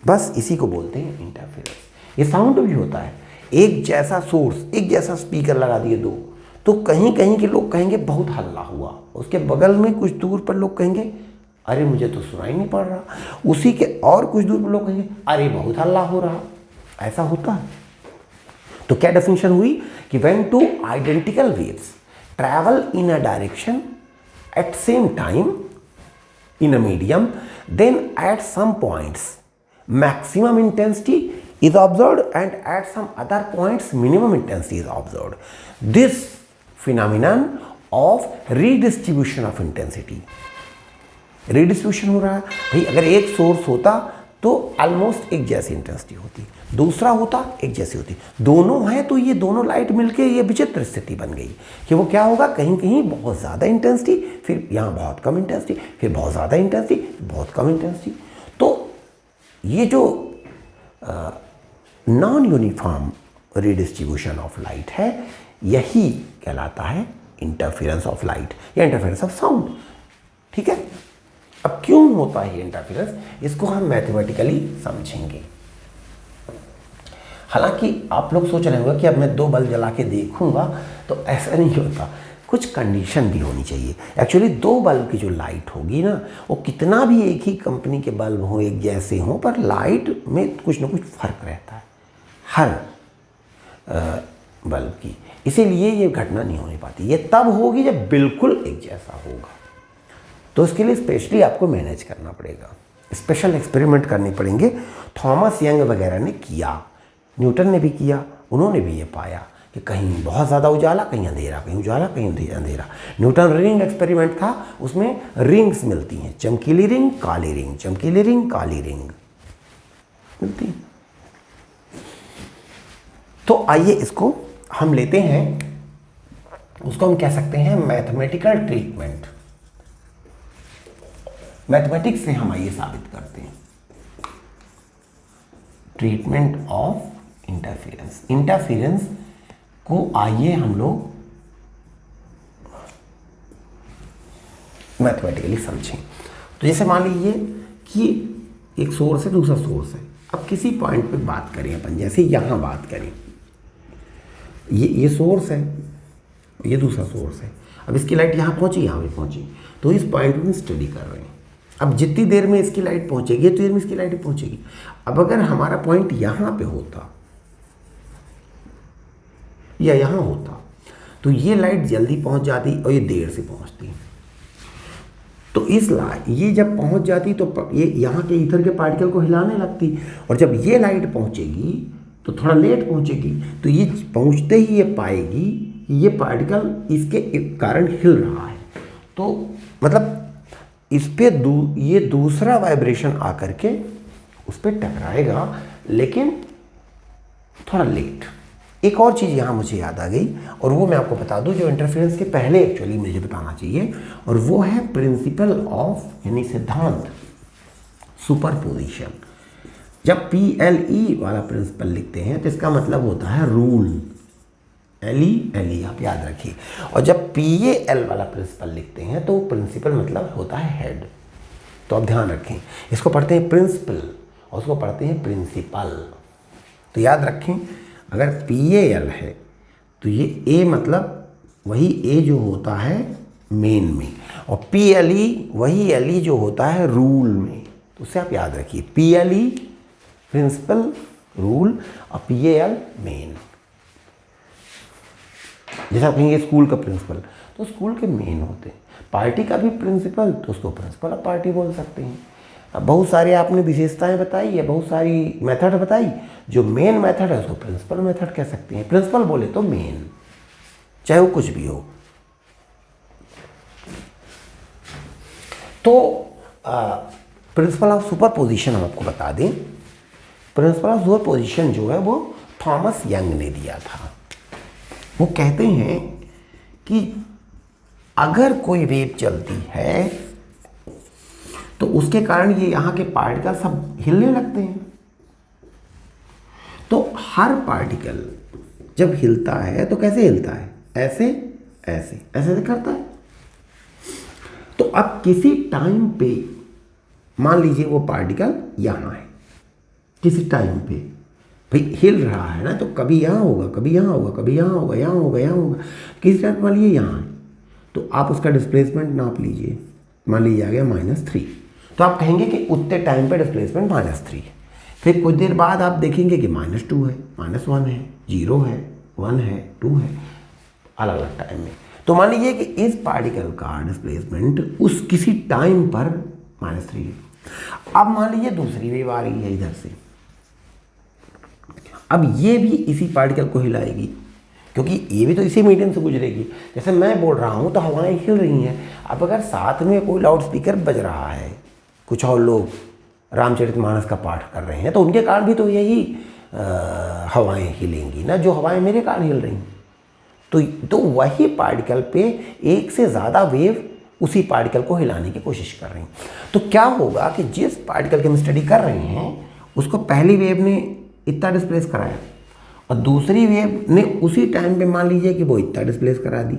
बस इसी को बोलते हैं इंटरफेरेंस। ये साउंड भी होता है, एक जैसा सोर्स, एक जैसा स्पीकर लगा दिए दो, तो कहीं कहीं के लोग कहेंगे बहुत हल्ला हुआ, उसके बगल में कुछ दूर पर लोग कहेंगे अरे मुझे तो सुनाई नहीं पड़ रहा, उसी के और कुछ दूर पर लोग कहेंगे अरे बहुत हल्ला हो रहा। ऐसा होता है। तो क्या डेफिनेशन हुई कि when two identical waves travel in a direction at same time in a medium, then at some points maximum intensity is observed and at some other points minimum intensity is observed. This phenomenon of redistribution of intensity, redistribution हो रहा है भाई। अगर एक सोर्स होता तो ऑलमोस्ट एक जैसी इंटेंसिटी होती, दूसरा होता एक जैसी होती, दोनों हैं तो ये दोनों लाइट मिलके ये विचित्र स्थिति बन गई कि वो क्या होगा, कहीं कहीं बहुत ज़्यादा इंटेंसिटी, फिर यहाँ बहुत कम इंटेंसिटी, फिर बहुत ज़्यादा इंटेंसिटी, बहुत कम इंटेंसिटी। तो ये जो non uniform redistribution of light है, यही कहलाता है इंटरफेरेंस ऑफ लाइट या इंटरफेरेंस ऑफ साउंड। ठीक है, अब क्यों होता है ये इंटरफेरेंस, इसको हम मैथमेटिकली समझेंगे। हालांकि आप लोग सोच रहे होंगे कि अब मैं 2 बल्ब जला के देखूंगा, तो ऐसा नहीं होता, कुछ कंडीशन भी होनी चाहिए। एक्चुअली 2 बल्ब की जो लाइट होगी ना, वो कितना भी एक ही कंपनी के बल्ब हो, एक जैसे हों, पर लाइट में कुछ ना कुछ फर्क रहता है हर बल्ब की, इसीलिए ये घटना नहीं होने पाती। ये तब होगी जब बिल्कुल एक जैसा होगा, तो उसके लिए स्पेशली आपको मैनेज करना पड़ेगा, स्पेशल एक्सपेरिमेंट करने पड़ेंगे। थॉमस यंग वगैरह ने किया, न्यूटन ने भी किया, उन्होंने भी ये पाया कि कहीं बहुत ज़्यादा उजाला, कहीं अंधेरा, कहीं उजाला, कहीं अंधेरा। न्यूटन रिंग एक्सपेरिमेंट था, उसमें रिंग्स मिलती हैं, चमकीली रिंग, काली रिंग, चमकीली रिंग, काली रिंग मिलती है। तो आइए इसको हम लेते हैं, उसको हम कह सकते हैं मैथमेटिकल ट्रीटमेंट। मैथमेटिक्स से हम आइए साबित करते हैं ट्रीटमेंट ऑफ इंटरफेरेंस। इंटरफेरेंस को आइए हम लोग मैथमेटिकली समझें। तो जैसे मान लीजिए कि एक सोर्स है, दूसरा सोर्स है। अब किसी पॉइंट पे बात करें अपन, जैसे यहाँ बात करें, ये सोर्स है, ये दूसरा सोर्स है। अब इसकी लाइट यहाँ पहुँची, यहाँ भी पहुँची, तो इस पॉइंट पे स्टडी कर रहे हैं। अब जितनी देर में इसकी लाइट पहुँचेगी, उतनी देर में इसकी लाइट पहुँचेगी। अब अगर हमारा पॉइंट यहाँ पे होता या यहाँ होता, तो ये लाइट जल्दी पहुँच जाती और ये देर से पहुँचती। तो ये जब पहुँच जाती तो ये यहाँ के ईथर के पार्टिकल को हिलाने लगती, और जब ये लाइट पहुँचेगी तो थोड़ा लेट पहुँचेगी। तो ये पहुँचते ही ये पाएगी कि ये पार्टिकल इसके कारण हिल रहा है, तो मतलब इस पे ये दूसरा वाइब्रेशन आकर के उस पर टकराएगा, लेकिन थोड़ा लेट। एक और चीज़ यहाँ मुझे याद आ गई, और वो मैं आपको बता दूँ, जो इंटरफेरेंस के पहले एक्चुअली मुझे बताना चाहिए, और वो है प्रिंसिपल ऑफ, यानी सिद्धांत सुपरपोजिशन। जब PLE वाला प्रिंसिपल लिखते हैं तो इसका मतलब होता है रूल, LE आप याद रखिए। और जब PAL वाला प्रिंसिपल लिखते हैं तो प्रिंसिपल मतलब होता है हेड। तो आप ध्यान रखें, इसको पढ़ते हैं प्रिंसिपल और उसको पढ़ते हैं प्रिंसिपल। तो याद रखें, अगर PAL है तो ये A मतलब वही A जो होता है मेन में, और PLE वही LE जो होता है रूल में। तो उससे आप याद रखिए, PLE प्रिंसिपल रूल और PAL मेन। जैसे आप कहेंगे स्कूल का प्रिंसिपल, तो स्कूल के मेन होते हैं। पार्टी का भी प्रिंसिपल, तो उसको प्रिंसिपल ऑफ पार्टी बोल सकते हैं। अब बहुत सारे आपने विशेषताएं बताई है, बहुत सारी मेथड बताई, जो मेन मेथड है उसको प्रिंसिपल मेथड कह सकते हैं। प्रिंसिपल बोले तो मेन, चाहे वो कुछ भी हो। तो प्रिंसिपल ऑफ सुपरपोजिशन हम आपको बता दें, प्रिंसिपल ऑफ सुपरपोजिशन जो है वो थॉमस यंग ने दिया था। वो कहते हैं कि अगर कोई वेव चलती है तो उसके कारण ये यहाँ के पार्टिकल सब हिलने लगते हैं। तो हर पार्टिकल जब हिलता है तो कैसे हिलता है, ऐसे ऐसे ऐसे ऐसे करता है। तो अब किसी टाइम पे मान लीजिए वो पार्टिकल यहाँ है, किसी टाइम पे भाई हिल रहा है ना, तो कभी यहाँ होगा, कभी यहाँ होगा, कभी यहाँ होगा, यहाँ होगा, यहाँ होगा। किसी टाइम मान लीजिए यहाँ है, तो आप उसका डिस्प्लेसमेंट नाप लीजिए, मान लीजिए आ गया -3। तो आप कहेंगे कि उतने टाइम पे डिस्प्लेसमेंट -3। फिर कुछ देर बाद आप देखेंगे कि -2 है, -1 है, 0 है, 1 है, 2 है, अलग अलग टाइम में। तो मान लीजिए कि इस पार्टिकल का डिस्प्लेसमेंट उस किसी टाइम पर -3 है। अब मान लीजिए दूसरी वेव आ रही है इधर से, अब ये भी इसी पार्टिकल को हिलाएगी, क्योंकि ये भी तो इसी मीडियम से गुजरेगी। जैसे मैं बोल रहा हूँ तो हवाएं हिल रही हैं। अब अगर साथ में कोई लाउड स्पीकर बज रहा है, कुछ और लोग रामचरितमानस का पाठ कर रहे हैं, तो उनके कारण भी तो यही हवाएं हिलेंगी ना, जो हवाएं मेरे कारण हिल रही हैं। तो वही पार्टिकल पे एक से ज़्यादा वेव उसी पार्टिकल को हिलाने की कोशिश कर रही हैं। तो क्या होगा कि जिस पार्टिकल की हम स्टडी कर रहे हैं उसको पहली वेव ने इतना डिस्प्लेस कराया, और दूसरी वेव ने उसी टाइम पे मान लीजिए कि वो इतना डिस्प्लेस करा दी,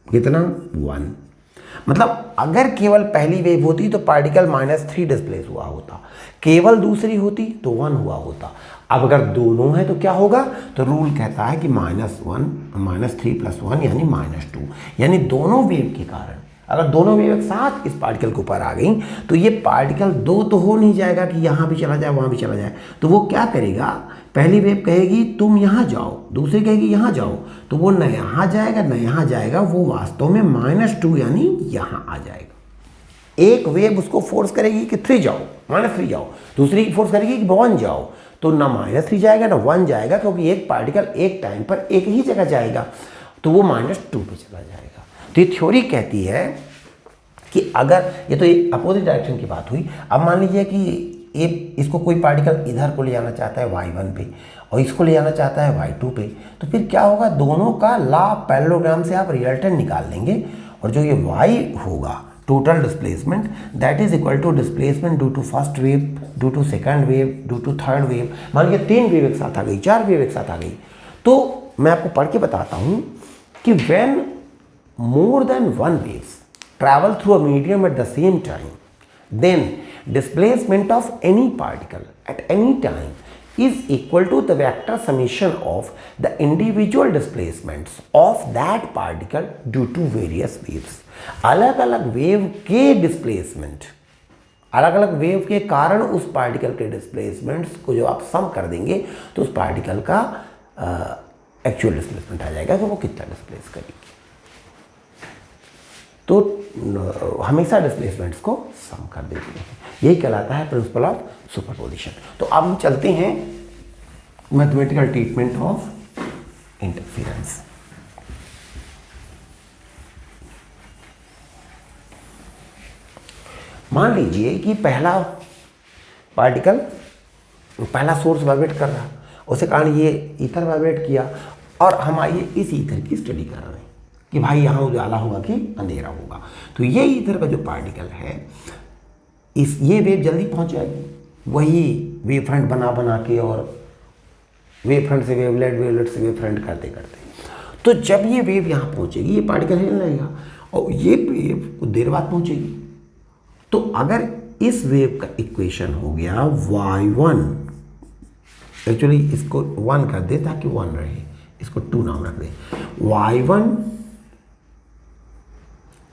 कितना 1। मतलब अगर केवल पहली वेव होती तो पार्टिकल -3 डिस्प्लेस हुआ होता, केवल दूसरी होती तो 1 हुआ होता। अब अगर दोनों है तो क्या होगा, तो रूल कहता है कि -1 -3 + 1 यानी -2, यानी दोनों वेव के कारण अगर दोनों वेव एक साथ इस पार्टिकल के ऊपर आ गई तो ये पार्टिकल दो तो हो नहीं जाएगा कि यहाँ भी चला जाए वहाँ भी चला जाए। तो वो क्या करेगा, पहली वेव कहेगी तुम यहाँ जाओ, दूसरी कहेगी यहाँ जाओ, तो वो न यहाँ जाएगा न यहाँ जाएगा, वो वास्तव में -2 यानी यहाँ आ जाएगा। एक वेव उसको फोर्स करेगी कि 3 जाओ, -3 जाओ, दूसरी फोर्स करेगी कि 1 जाओ, तो ना -3 जाएगा ना 1 जाएगा, क्योंकि एक पार्टिकल एक टाइम पर एक ही जगह जाएगा, तो वो -2 पे चला जाएगा। तो ये थ्योरी कहती है कि अगर ये तो एक अपोजिट डायरेक्शन की बात हुई, अब मान लीजिए कि ये इसको कोई पार्टिकल इधर को ले जाना चाहता है y1 पे और इसको ले जाना चाहता है y2 पे, तो फिर क्या होगा, दोनों का लॉ पैरेललोग्राम से आप रिजल्टेंट निकाल लेंगे और जो ये y होगा total displacement that is equal to displacement due to first wave, due to second wave, due to third wave. मान लीजिए 3 वेव एक साथ आ गई, 4 वेव एक साथ आ गई, तो मैं आपको पढ़ के बताता हूँ कि when more than one waves travel through a medium at the same time, then displacement of any particle at any time is equal to the vector summation of the individual displacements of that particle due to various waves। अलग अलग वेव के डिस्प्लेसमेंट, अलग अलग वेव के कारण उस पार्टिकल के डिस्प्लेसमेंट्स को जो आप सम कर देंगे तो उस पार्टिकल का एक्चुअल डिस्प्लेसमेंट आ जाएगा कि वो कितना डिस्प्लेस करेगी। तो हमेशा डिस्प्लेसमेंट्स को सम कर देते हैं, यही कहलाता है प्रिंसिपल ऑफ सुपरपोजिशन। तो अब हम चलते हैं मैथमेटिकल ट्रीटमेंट ऑफ इंटरफेरेंस। मान लीजिए कि पहला पार्टिकल, पहला सोर्स वाइब्रेट कर रहा, उसके कारण ये ईथर वाइब्रेट किया और हम आइए इस ईथर की स्टडी कर रहे हैं कि भाई यहाँ उजाला होगा कि अंधेरा होगा। तो ये ईथर का जो पार्टिकल है, ये वेव जल्दी पहुँच जाएगी, वही वेव फ्रंट बना के और वेव फ्रंट से वेवलेट, वेवलेट से वेव फ्रंट करते करते, तो जब ये वेव यहाँ पहुँचेगी ये पार्टिकल हिलने लगेगा और ये वेव कुछ देर बाद पहुँचेगी। तो अगर इस वेव का इक्वेशन हो गया y1, एक्चुअली इसको 1 कर दे ताकि 1 रहे, इसको 2 नाम रख दे, y1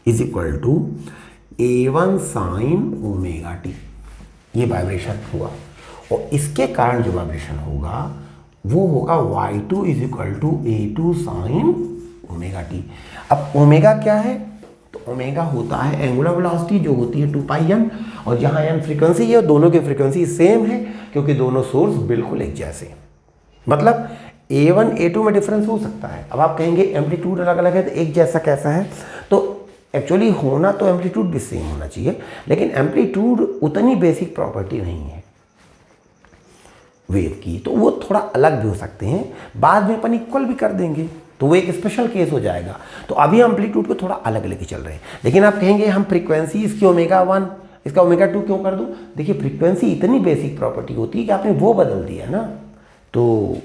is equal to a1 sin omega t. ये वाइब्रेशन हुआ और इसके कारण जो वाइब्रेशन होगा वो होगा y2 is equal to a2 sin omega t. अब ओमेगा क्या है, तो ओमेगा होता है एंगुलर वेलोसिटी जो होती है 2πm, और जहाँ n फ्रीक्वेंसी है दोनों की फ्रीक्वेंसी सेम है क्योंकि दोनों सोर्स बिल्कुल एक जैसे हैं। मतलब a1 a2 में डिफरेंस हो सकता है। अब आप कहेंगे एम्पलीट्यूड अलग अलग है तो एक जैसा कैसा है, तो एक्चुअली होना तो एम्पलीट्यूड भी सेम होना चाहिए, लेकिन एम्पलीट्यूड उतनी बेसिक प्रॉपर्टी नहीं है वेव की, तो वो थोड़ा अलग भी हो सकते हैं, बाद में अपन इक्वल भी कर देंगे तो वो एक स्पेशल केस हो जाएगा। तो अभी एम्पलीट्यूड को थोड़ा अलग लेके चल रहे हैं, लेकिन आप कहेंगे हम फ्रीक्वेंसी इसकी ओमेगा 1 इसका ओमेगा 2 क्यों कर दूं? देखिए फ्रीक्वेंसी इतनी बेसिक प्रॉपर्टी होती है कि आपने वो बदल दिया ना, तो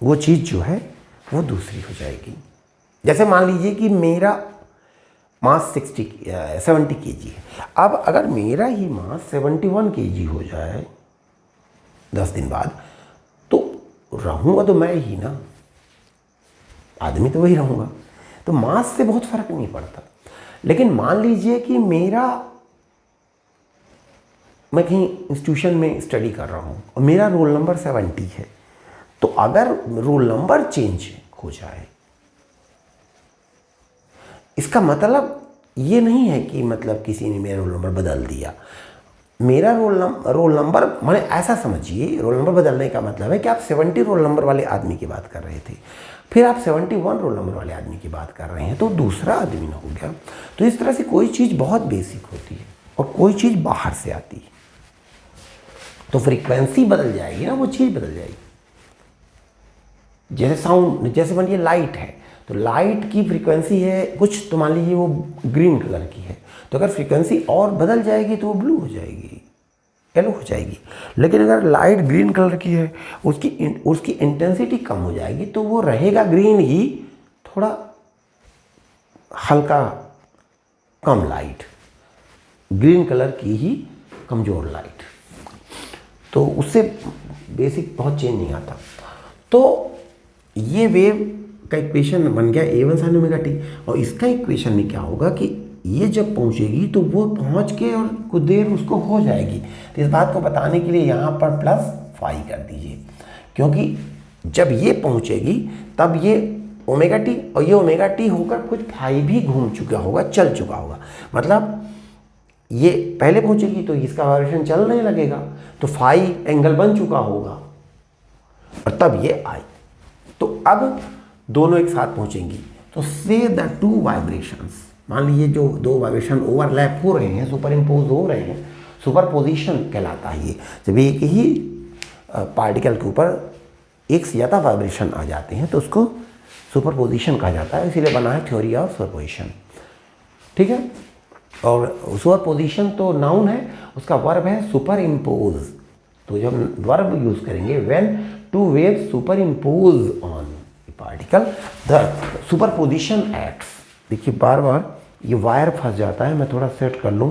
वो चीज़ जो है वो दूसरी हो जाएगी। जैसे मान लीजिए कि मेरा मास 70 kg है, अब अगर मेरा ही मास 71 kg हो जाए 10 दिन बाद, तो रहूँगा तो मैं ही ना, आदमी तो वही रहूँगा, तो मास से बहुत फर्क नहीं पड़ता। लेकिन मान लीजिए कि मैं कहीं इंस्टीट्यूशन में स्टडी कर रहा हूँ और मेरा रोल नंबर 70 है, तो अगर रोल नंबर चेंज हो जाए, इसका मतलब ये नहीं है कि मतलब किसी ने मेरा रोल नंबर बदल दिया। मेरा रोल नंबर माने ऐसा समझिए, रोल नंबर बदलने का मतलब है कि आप 70 रोल नंबर वाले आदमी की बात कर रहे थे, फिर आप 71 रोल नंबर वाले आदमी की बात कर रहे हैं, तो दूसरा आदमी ना हो गया। तो इस तरह से कोई चीज़ बहुत बेसिक होती है और कोई चीज़ बाहर से आती है, तो फ्रीक्वेंसी बदल जाएगी ना, वो चीज़ बदल जाएगी। जैसे साउंड, जैसे मान लीजिए लाइट है, तो लाइट की फ्रीक्वेंसी है कुछ, तो मान लीजिए वो ग्रीन कलर की है, तो अगर फ्रीक्वेंसी और बदल जाएगी तो वो ब्लू हो जाएगी। येलो हो जाएगी। लेकिन अगर लाइट ग्रीन कलर की है, उसकी इंटेंसिटी कम हो जाएगी, तो वो रहेगा ग्रीन ही, थोड़ा हल्का कम लाइट, ग्रीन कलर की ही कमज़ोर लाइट, तो उससे बेसिक बहुत चेंज नहीं आता। तो ये वेव का इक्वेशन बन गया A1 sin ओमेगा टी, और इसका इक्वेशन में क्या होगा कि ये जब पहुंचेगी तो वो पहुंच के और कुछ देर उसको हो जाएगी। तो इस बात को बताने के लिए यहाँ पर प्लस फाई कर दीजिए, क्योंकि जब ये पहुंचेगी तब ये ओमेगा टी, और ये ओमेगा टी होकर कुछ फाई भी घूम चुका होगा, चल चुका होगा, मतलब ये पहले पहुंचेगी तो इसका वाइब्रेशन चलने लगेगा, तो फाई एंगल बन चुका होगा, और तब ये आई। तो अब दोनों एक साथ पहुंचेंगी, तो से द टू वाइब्रेशंस, मान लीजिए जो दो वाइब्रेशन ओवरलैप हो रहे हैं, सुपर इम्पोज हो रहे हैं, सुपरपोजिशन कहलाता है ये। जब एक ही पार्टिकल के ऊपर एक से ज़्यादा वाइब्रेशन आ जाते हैं तो उसको सुपरपोजिशन कहा जाता है, इसीलिए बना है थ्योरी ऑफ सुपरपोजिशन। ठीक है, और सुपरपोजिशन तो नाउन है, उसका वर्ब है सुपर इम्पोज। तो जब वर्ब यूज करेंगे, when two waves super impose on particle the superposition acts. देखिए बार बार ये वायर फंस जाता है, मैं थोड़ा सेट कर लूँ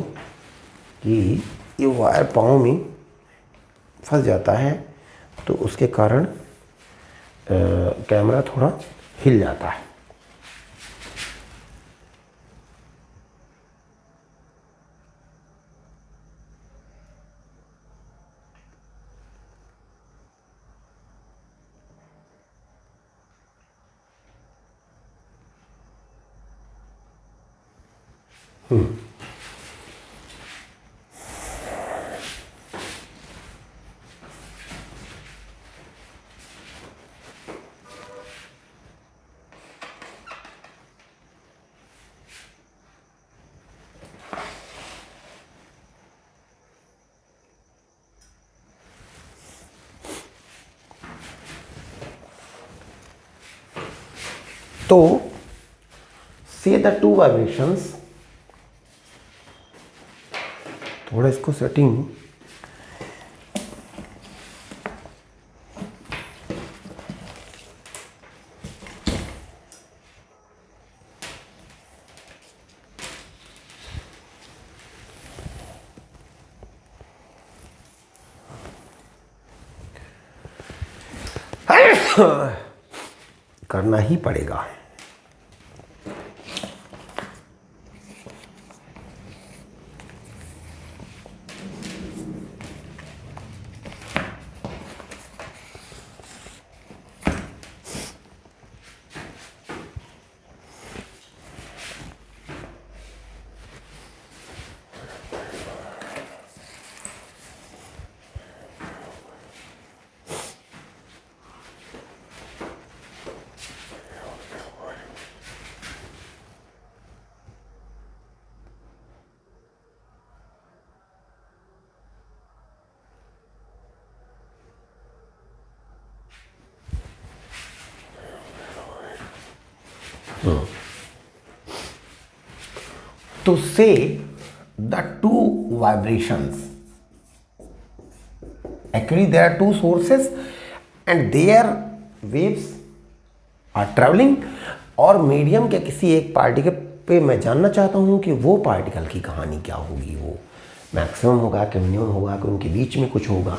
कि ये वायर पाँव में फंस जाता है, तो उसके कारण कैमरा थोड़ा हिल जाता है। तो से द टू वाइब्रेशंस, थोड़ा इसको सेटिंग, करना ही पड़ेगा। To say the two vibrations, actually there are two sources and their waves are traveling, और मीडियम के किसी एक पार्टिकल पे मैं जानना चाहता हूँ कि वो पार्टिकल की कहानी क्या होगी, वो मैक्सिमम होगा कि मिनिमम होगा कि उनके बीच में कुछ होगा,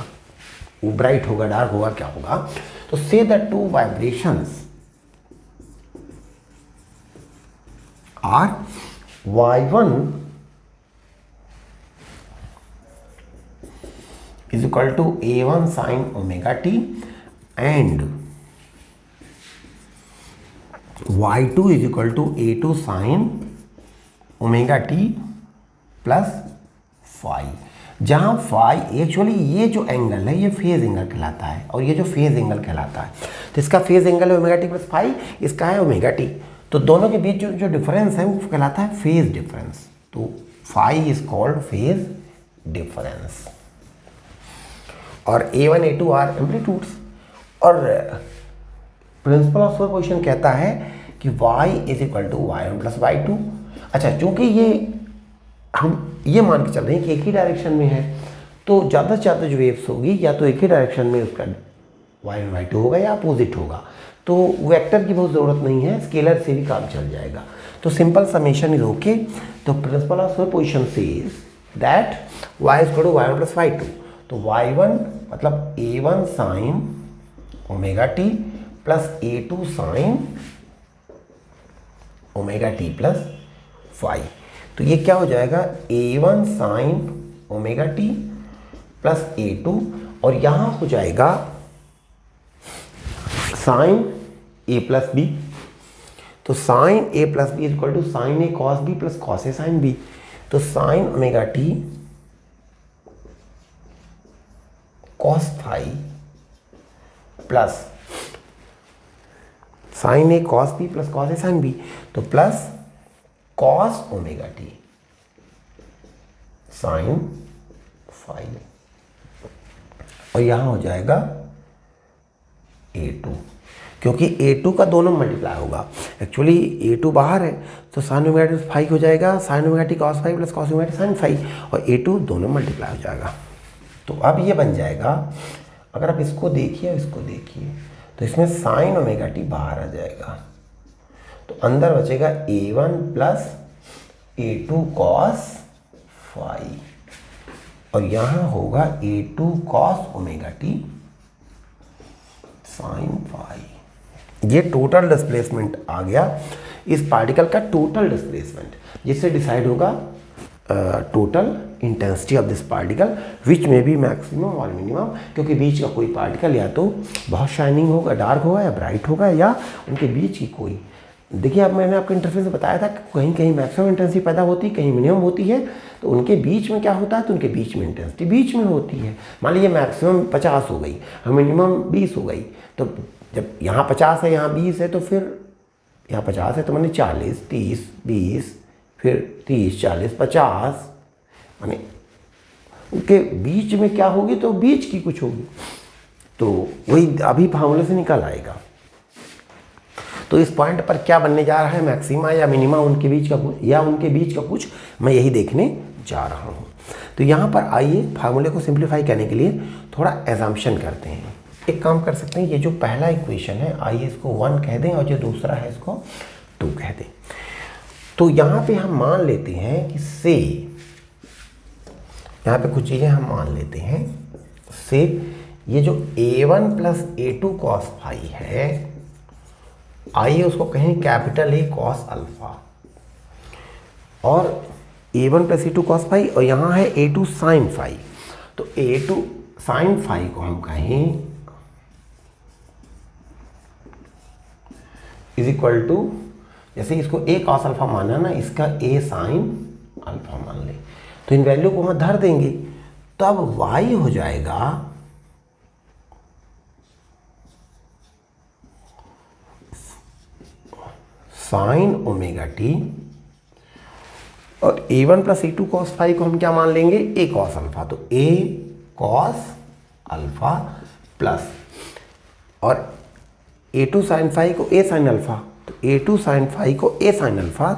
वो ब्राइट होगा डार्क होगा, क्या होगा। तो say the two vibrations are y1 is equal to a1 sin omega t and y2 is equal to a2 sin omega t plus phi, जहाँ फाई एक्चुअली ये जो एंगल है ये फेज एंगल कहलाता है, और ये जो फेज एंगल कहलाता है, तो इसका फेज एंगल है ओमेगा टी प्लस फाई, इसका है ओमेगा टी, तो दोनों के बीच जो डिफरेंस है वो कहलाता है फेज डिफरेंस। तो phi is called phase difference, और A1 A2 आर एम्पलीट्यूड्स। और प्रिंसिपल ऑफ सुपरपोजिशन कहता है कि y is equal to y1 plus y2। अच्छा, चूंकि ये हम ये मान के चल रहे हैं कि एक ही डायरेक्शन में है, तो ज़्यादा से ज़्यादा जो वेव्स होगी या तो एक ही डायरेक्शन में उसका y1y2 होगा या अपोजिट होगा, तो वेक्टर की बहुत ज़रूरत नहीं है, स्केलर से भी काम चल जाएगा। तो सिंपल समेशन इज ओके। तो principle of superposition says that y is equal to y1 plus y2, तो y1 मतलब a1 sine omega t plus a2 sine omega t plus five, तो ये क्या हो जाएगा a1 sine omega t plus a2, और यहाँ हो जाएगा साइन a प्लस बी, तो sine a plus B is equal to sine a cos B plus cos A sine B, तो sine omega T cos five plus sine A cos B plus cos A sine B, तो plus cos omega T sine five, और यहां हो जाएगा a2, क्योंकि a2 का दोनों मल्टीप्लाई होगा। एक्चुअली a2 बाहर है, तो साइन ओमेगा टी फाइव हो जाएगा sine omega T cos five plus cos omega T sine five, और a2 दोनों मल्टीप्लाई हो जाएगा। तो अब ये बन जाएगा, अगर आप इसको देखिए इसको देखिए, तो इसमें साइन ओमेगा टी बाहर आ जाएगा, तो अंदर बचेगा a1 plus a2 cos five, और यहाँ होगा a2 cos omega T sine five. ये टोटल डिस्प्लेसमेंट आ गया, इस पार्टिकल का टोटल डिस्प्लेसमेंट, जिससे डिसाइड होगा total intensity of this particle which may be maximum और मिनिमम, क्योंकि बीच का कोई पार्टिकल या तो बहुत शाइनिंग होगा, डार्क होगा, या ब्राइट होगा, या उनके बीच की कोई, देखिए अब मैंने आपको इंटरफेस में बताया था कि कहीं कहीं मैक्सिमम इंटेंसिटी पैदा होती है, कहीं मिनिमम होती है, तो उनके बीच में क्या होता है, तो उनके बीच में इंटेंसिटी बीच में होती है। मान लीजिए मैक्सिमम 50 हो गई और मिनिमम 20 हो गई, तो जब यहाँ 50 है यहाँ 20 है, तो फिर यहाँ 50 है तो मैंने 40 30 20 फिर 30 40 50, माने उनके बीच में क्या होगी, तो बीच की कुछ होगी, तो वही अभी फार्मूले से निकल आएगा। तो इस पॉइंट पर क्या बनने जा रहा है, मैक्सिमा या मिनिमा उनके बीच का कुछ या उनके बीच का कुछ, मैं यही देखने जा रहा हूँ। तो यहाँ पर आइए फार्मूले को सिंप्लीफाई करने के लिए थोड़ा एजम्पशन करते हैं। एक काम कर सकते हैं, ये जो पहला इक्वेशन है आइए इसको 1 कह दें, और जो दूसरा है इसको 2 कह दें। तो यहाँ पे हम मान लेते हैं कि से, यहाँ पे कुछ चीज़ें हम मान लेते हैं से, ये जो a1 plus a2 cos phi है, आइए उसको कहें कैपिटल A कॉस अल्फा, और a1 plus a2 cos phi, और यहाँ है a2 साइन फाई, तो a2 साइन फाई को हम कहें इज इक्वल टू, जैसे इसको a कॉस अल्फा माना ना, इसका a साइन अल्फा मान ले, तो इन वैल्यू को वहां धर देंगे, तब y हो जाएगा साइन ओमेगा टी, और a1 plus a2 cos phi को हम क्या मान लेंगे, a कॉस अल्फा, तो a कॉस अल्फा प्लस, और a2 साइन फाई को a साइन अल्फा, तो a2 साइन फाई को a साइन अल्फा,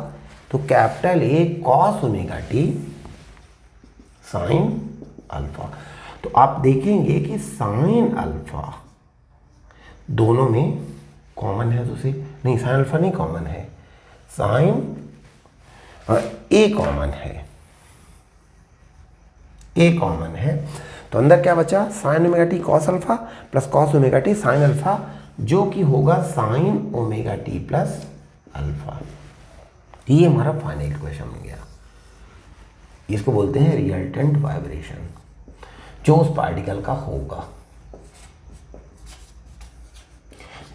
तो capital A cos omega T sine alpha. तो आप देखेंगे कि साइन अल्फा दोनों में कॉमन है, तो नहीं साइन अल्फा नहीं कॉमन है, साइन और A कॉमन है, A कॉमन है, तो अंदर क्या बचा, sign omega T cos alpha plus cos omega T sine alpha, जो कि होगा sign omega t plus alpha. ये हमारा फाइनल इक्वेशन बन गया। इसको बोलते हैं रिजल्टेंट वाइब्रेशन, जो उस पार्टिकल का होगा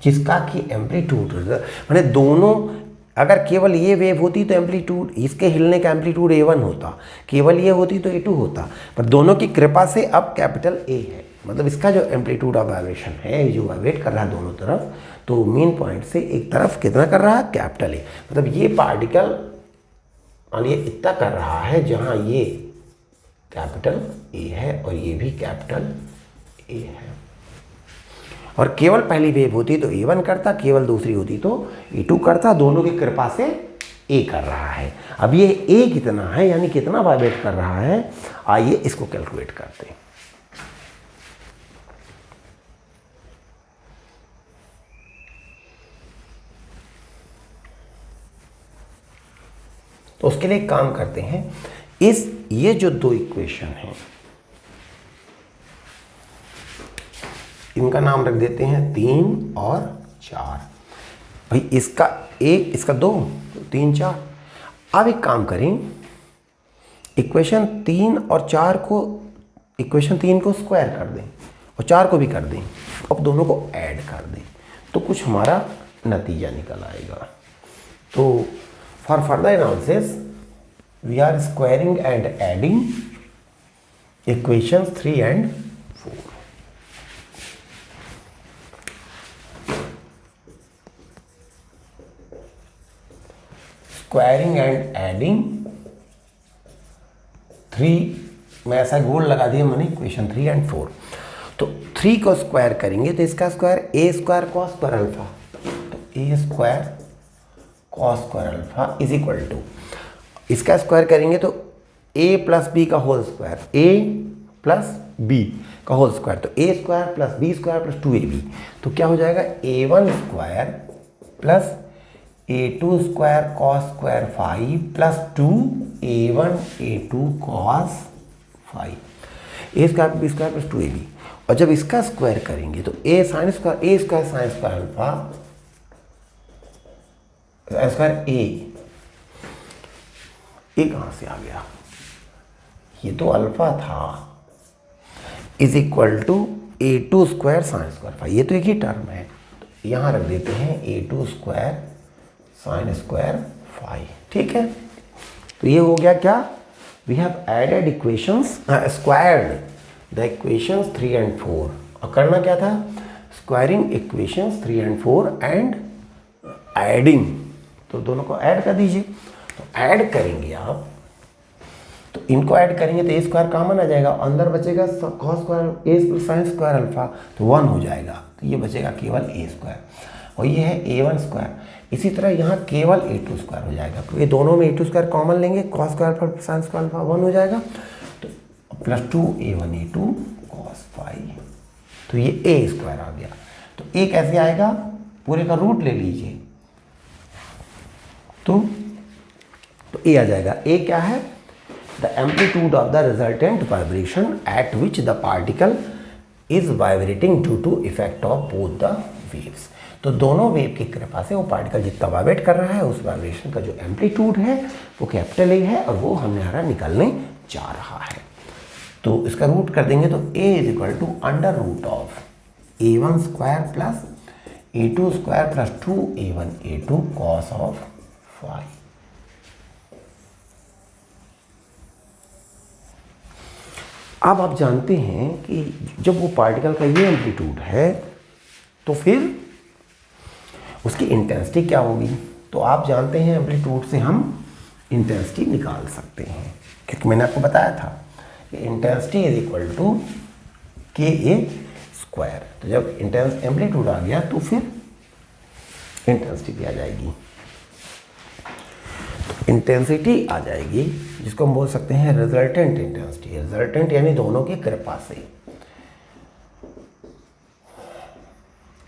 जिसका कि एम्पलीट्यूड, माने दोनों, अगर केवल ये वेव होती तो एम्पलीट्यूड, इसके हिलने का एम्पलीट्यूड a1 होता, केवल ये होती तो a2 होता, पर दोनों की कृपा से अब कैपिटल A है, मतलब इसका जो एम्पलीट्यूड ऑफ वाइब्रेशन है, जो वाइब्रेट कर रहा है दोनों तरफ, तो मेन पॉइंट से एक तरफ कितना कर रहा है, कैपिटल A, मतलब ये पार्टिकल मान लीजिए इतना कर रहा है, जहाँ ये कैपिटल A है और ये भी कैपिटल A है, और केवल पहली वेव होती तो a1 करता, केवल दूसरी होती तो a2 करता, दोनों की कृपा से ए कर रहा है। अब ये ए कितना है, यानी कितना वाइब्रेट कर रहा है, आइए इसको कैलकुलेट करते हैं। तो उसके लिए एक काम करते हैं, ये जो दो इक्वेशन हैं इनका नाम रख देते हैं 3 और 4। भाई इसका 1, इसका 2, 3 4। अब एक काम करें, इक्वेशन 3 और 4 को, इक्वेशन 3 को स्क्वायर कर दें और 4 को भी कर दें, अब दोनों को ऐड कर दें तो कुछ हमारा नतीजा निकल आएगा। तो for further analysis we are squaring and adding equations 3 and 4। Squaring and adding 3 में ऐसा गोल लगा दिया मैंने, इक्वेशन 3 and 4। तो 3 को स्क्वायर करेंगे तो इसका square A square cos square alpha, तो A square cos square alpha is equal to, इसका स्क्वायर करेंगे तो ए प्लस बी का whole square, A plus B का होल स्क्वायर, तो A square plus B square plus 2ab, तो क्या हो जाएगा a1 square plus a2 square cos square 5 plus 2a1 a2 cos 5, A square B square plus 2ab। और जब इसका स्क्वायर करेंगे तो A sine square sine square alpha square A कहाँ से आ गया, ये तो अल्फा था, is equal to a2 square sine square 5, ये तो एक ही टर्म है, तो यहाँ रख देते हैं a2 स्क्वायर साइन स्क्वायर 5। ठीक है, तो ये हो गया क्या, we have added equations, squared the equations 3 and 4। और करना क्या था, squaring equations 3 and 4 and adding, तो दोनों को ऐड कर दीजिए। तो ऐड करेंगे आप, तो इनको ऐड करेंगे तो ए स्क्वायर कॉमन आ जाएगा, अंदर बचेगा cos square A plus sign square alpha, तो 1 हो जाएगा, तो ये बचेगा केवल ए स्क्वायर, और ये है a1 स्क्वायर। इसी तरह यहाँ केवल a2 स्क्वायर हो जाएगा, तो ये दोनों में a2 स्क्वायर कॉमन लेंगे, cos square alpha sign square alpha 1 हो जाएगा, तो प्लस 2a1 a2 कॉस 5, तो ये ए स्क्वायर आ गया। तो ए कैसे आएगा, पूरे का रूट ले लीजिए, तो ए आ जाएगा। ए क्या है, the amplitude of the resultant vibration at which the particle is vibrating due to effect of both the waves. तो दोनों वेव की कृपा से वो पार्टिकल जितना वाइब्रेट कर रहा है उस वाइब्रेशन का जो एम्पलीट्यूड है वो कैपिटल ए है, और वो हमारा निकलने जा रहा है। तो इसका रूट कर देंगे तो A is equal to under root of a1 square plus a2 square plus 2a1 a2 cos of 5। अब आप जानते हैं कि जब वो पार्टिकल का ये एम्पलीट्यूड है तो फिर उसकी इंटेंसिटी क्या होगी, तो आप जानते हैं एम्पलीट्यूड से हम इंटेंसिटी निकाल सकते हैं, क्योंकि मैंने आपको बताया था कि इंटेंसिटी इज इक्वल टू के ए स्क्वायर। तो जब एम्पलीट्यूड आ गया तो फिर इंटेंसिटी भी आ जाएगी, इंटेंसिटी आ जाएगी जिसको हम बोल सकते हैं रिजल्टेंट इंटेंसिटी। रिजल्टेंट यानी दोनों की कृपा से,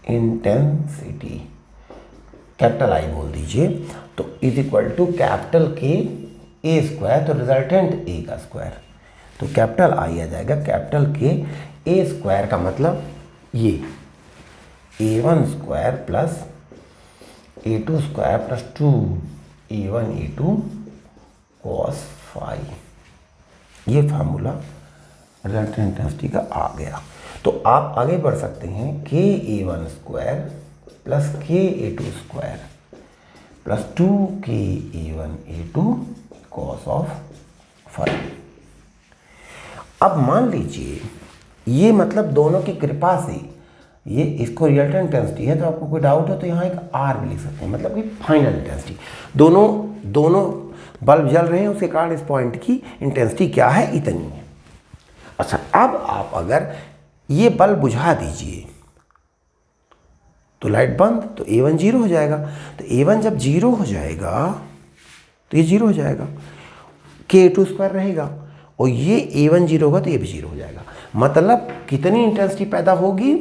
इंटेंसिटी कैपिटल आई बोल दीजिए, तो इज इक्वल टू कैपिटल के ए स्क्वायर, तो रिजल्टेंट ए का स्क्वायर, तो कैपिटल आई आ जाएगा, कैपिटल के ए स्क्वायर का मतलब ये a1 square plus a2 square plus 2a1 a2 cos 5, ये फार्मूला रिजल्टेंट इंटेंसिटी का आ गया। तो आप आगे बढ़ सकते हैं के a1 स्क्वायर प्लस के a2 square plus 2ka1 a2 cos of 5। अब मान लीजिए ये मतलब दोनों की कृपा से ये इसको रिजल्टेंट इंटेंसिटी है, तो आपको कोई डाउट हो तो यहाँ एक आर भी लिख सकते हैं, मतलब कि फाइनल इंटेंसिटी। दोनों बल्ब जल रहे हैं, उसके कारण इस पॉइंट की इंटेंसिटी क्या है, इतनी है। अच्छा, अब आप अगर ये बल्ब बुझा दीजिए तो लाइट बंद, तो A1 0 हो जाएगा। तो A1 जब 0 हो जाएगा तो ये 0 हो जाएगा, के A2 स्क्वायर रहेगा, और ये A1 0 होगा तो ये भी 0 हो जाएगा। मतलब कितनी इंटेंसिटी पैदा होगी,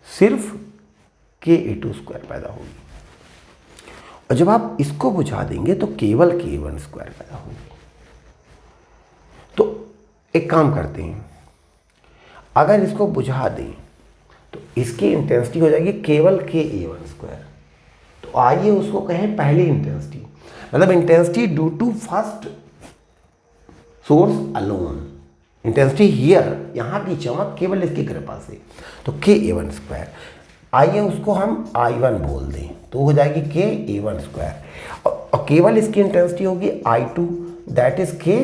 सिर्फ के A2 स्क्वायर पैदा होगी। और जब आप इसको बुझा देंगे तो केवल K1 स्क्वायर पैदा होगी। तो एक काम करते हैं, अगर इसको बुझा दें तो इसकी इंटेंसिटी हो जाएगी केवल के A1 स्क्वायर। तो आइए उसको कहें पहली इंटेंसिटी, मतलब intensity due to first source alone. Intensity here, यहाँ की चमक केवल इसकी कृपा से, तो के A1 स्क्वायर। आइए उसको हम I1 बोल दें तो हो जाएगी के A1 स्क्वायर, और केवल इसकी इंटेंसिटी होगी I2, दैट इज के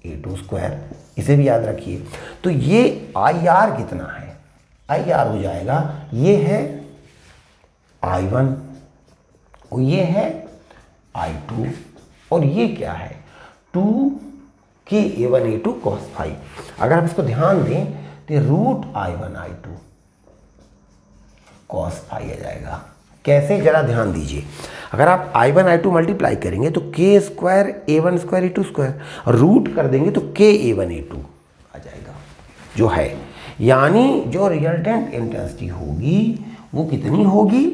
A2 स्क्वायर। इसे भी याद रखिए। तो ये IR कितना है, IR हो जाएगा, ये है I1 और ये है I2, और ये क्या है 2 के A1 A2 cos phi। अगर आप इसको ध्यान दें तो root I1 I2 cos phi आ जाएगा। कैसे, जरा ध्यान दीजिए। अगर आप I1 I2 मल्टीप्लाई करेंगे तो के square A1 square A2 square, और रूट कर देंगे तो के A1 A2 आ जाएगा जो है। यानी जो रिजल्टेंट इंटेंसिटी होगी वो कितनी होगी,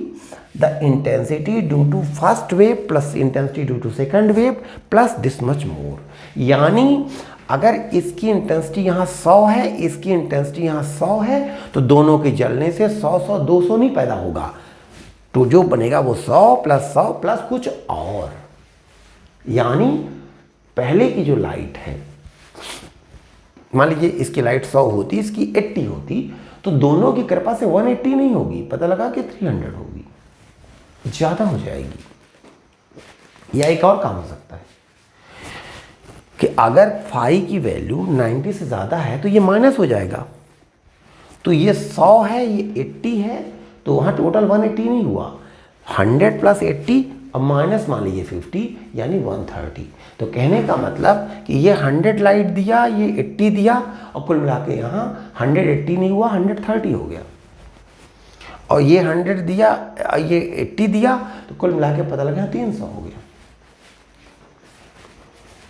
the intensity due to first wave plus intensity due to second wave plus this much more. यानी अगर इसकी इंटेंसिटी यहाँ 100 है, इसकी इंटेंसिटी यहाँ 100 है, तो दोनों के जलने से 100 200 नहीं पैदा होगा, तो जो बनेगा वो 100 प्लस 100 प्लस कुछ और। यानी पहले की जो लाइट है, मान लीजिए इसकी लाइट 100 होती, इसकी 80 होती, तो दोनों की कृपा से 180 नहीं होगी, पता लगा कि 300 होगी, ज़्यादा हो जाएगी। या एक और काम हो सकता है कि अगर फाई की वैल्यू 90 से ज़्यादा है तो ये माइनस हो जाएगा। तो ये 100 है, ये 80 है, तो वहाँ टोटल 180 नहीं हुआ, 100 प्लस 80 अब माइनस मान लीजिए 50, यानी 130। तो कहने का मतलब कि ये 100 लाइट दिया, ये 80 दिया, और कुल मिला के यहाँ 180 नहीं हुआ, 130 हो गया। और ये 100 दिया, ये 80 दिया, तो कुल मिला के पता लगा 300 हो गया।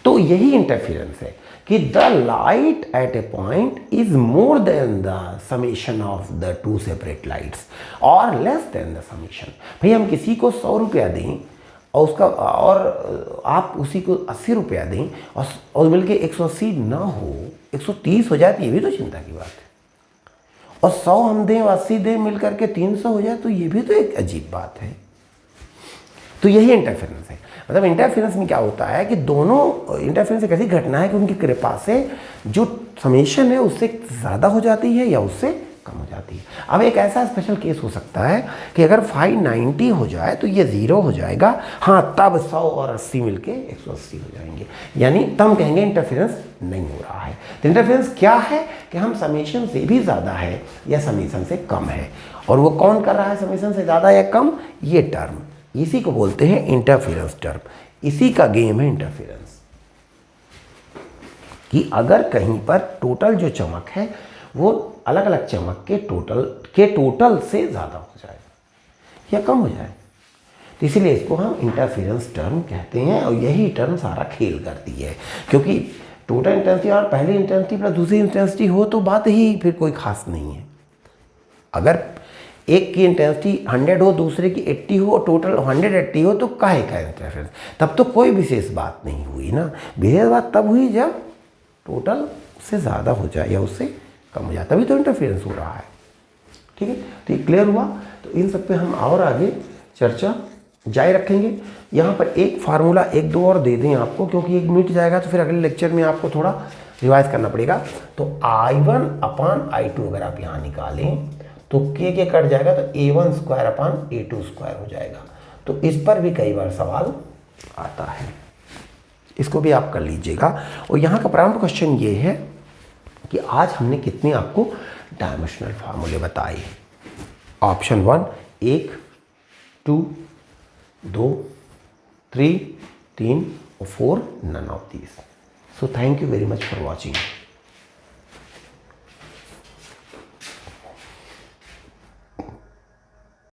तो यही इंटरफेरेंस है कि the light at A point is more than the summation of the two separate lights और लेस देन द समेशन। भाई हम किसी को 100 रुपया दें और उसका, और आप उसी को 80 रुपया दें और मिलके 180 ना हो, 130 हो जाए, तो ये भी तो चिंता की बात है। और 100 हम दें और 80 दें, मिल करके 300 हो जाए, तो ये भी तो एक अजीब बात है। तो यही इंटरफेरेंस है। मतलब इंटरफेरेंस में क्या होता है कि दोनों, इंटरफेरेंस एक ऐसी घटना है कि उनकी कृपा से जो समेशन है उससे ज़्यादा हो जाती है या उससे कम हो जाती है। अब एक ऐसा स्पेशल केस हो सकता है कि अगर फाई 90 हो जाए तो ये 0 हो जाएगा, हाँ तब 100 और 80 मिलके 180 हो जाएंगे, यानी तब कहेंगे इंटरफेरेंस नहीं हो रहा है। तो इंटरफेरेंस क्या है कि हम समेशन से भी ज़्यादा है या समेशन से कम है, और वो कौन कर रहा है समेशन से ज़्यादा या कम, ये टर्म, इसी को बोलते हैं इंटरफेरेंस टर्म। इसी का गेम है इंटरफेरेंस, कि अगर कहीं पर टोटल जो चमक है वो अलग अलग चमक के टोटल से ज़्यादा हो जाए या कम हो जाए, तो इसीलिए इसको हम इंटरफेरेंस टर्म कहते हैं। और यही टर्म सारा खेल करती है, क्योंकि टोटल इंटेंसिटी और पहली इंटेंसिटी प्लस दूसरी इंटेंसिटी हो तो बात ही फिर कोई खास नहीं है। अगर एक की इंटेंसिटी 100 हो, दूसरे की 80 हो, और टोटल 180 हो, तो काहे का इंटरफेरेंस, तब तो कोई विशेष बात नहीं हुई ना। विशेष बात तब हुई जब टोटल से ज़्यादा हो जाए या उससे कम हो जाए, तभी तो इंटरफेरेंस हो रहा है। ठीक है, तो ये क्लियर हुआ। तो इन सब पे हम और आगे चर्चा जारी रखेंगे। यहाँ पर एक फार्मूला 1-2 और दे दें आपको, क्योंकि एक मिट जाएगा तो फिर अगले लेक्चर में आपको थोड़ा रिवाइज करना पड़ेगा। तो I1/I2 अगर आप यहाँ निकालें तो के कट जाएगा, तो A1 square upon A2 square हो जाएगा। तो इस पर भी कई बार सवाल आता है, इसको भी आप कर लीजिएगा। और यहाँ का प्रारंभ क्वेश्चन ये है कि आज हमने कितने आपको डायमेंशनल फार्मूले बताए। ऑप्शन 1 1, 2, 2, 3, 3 और 4, none of these. So thank you very much for watching.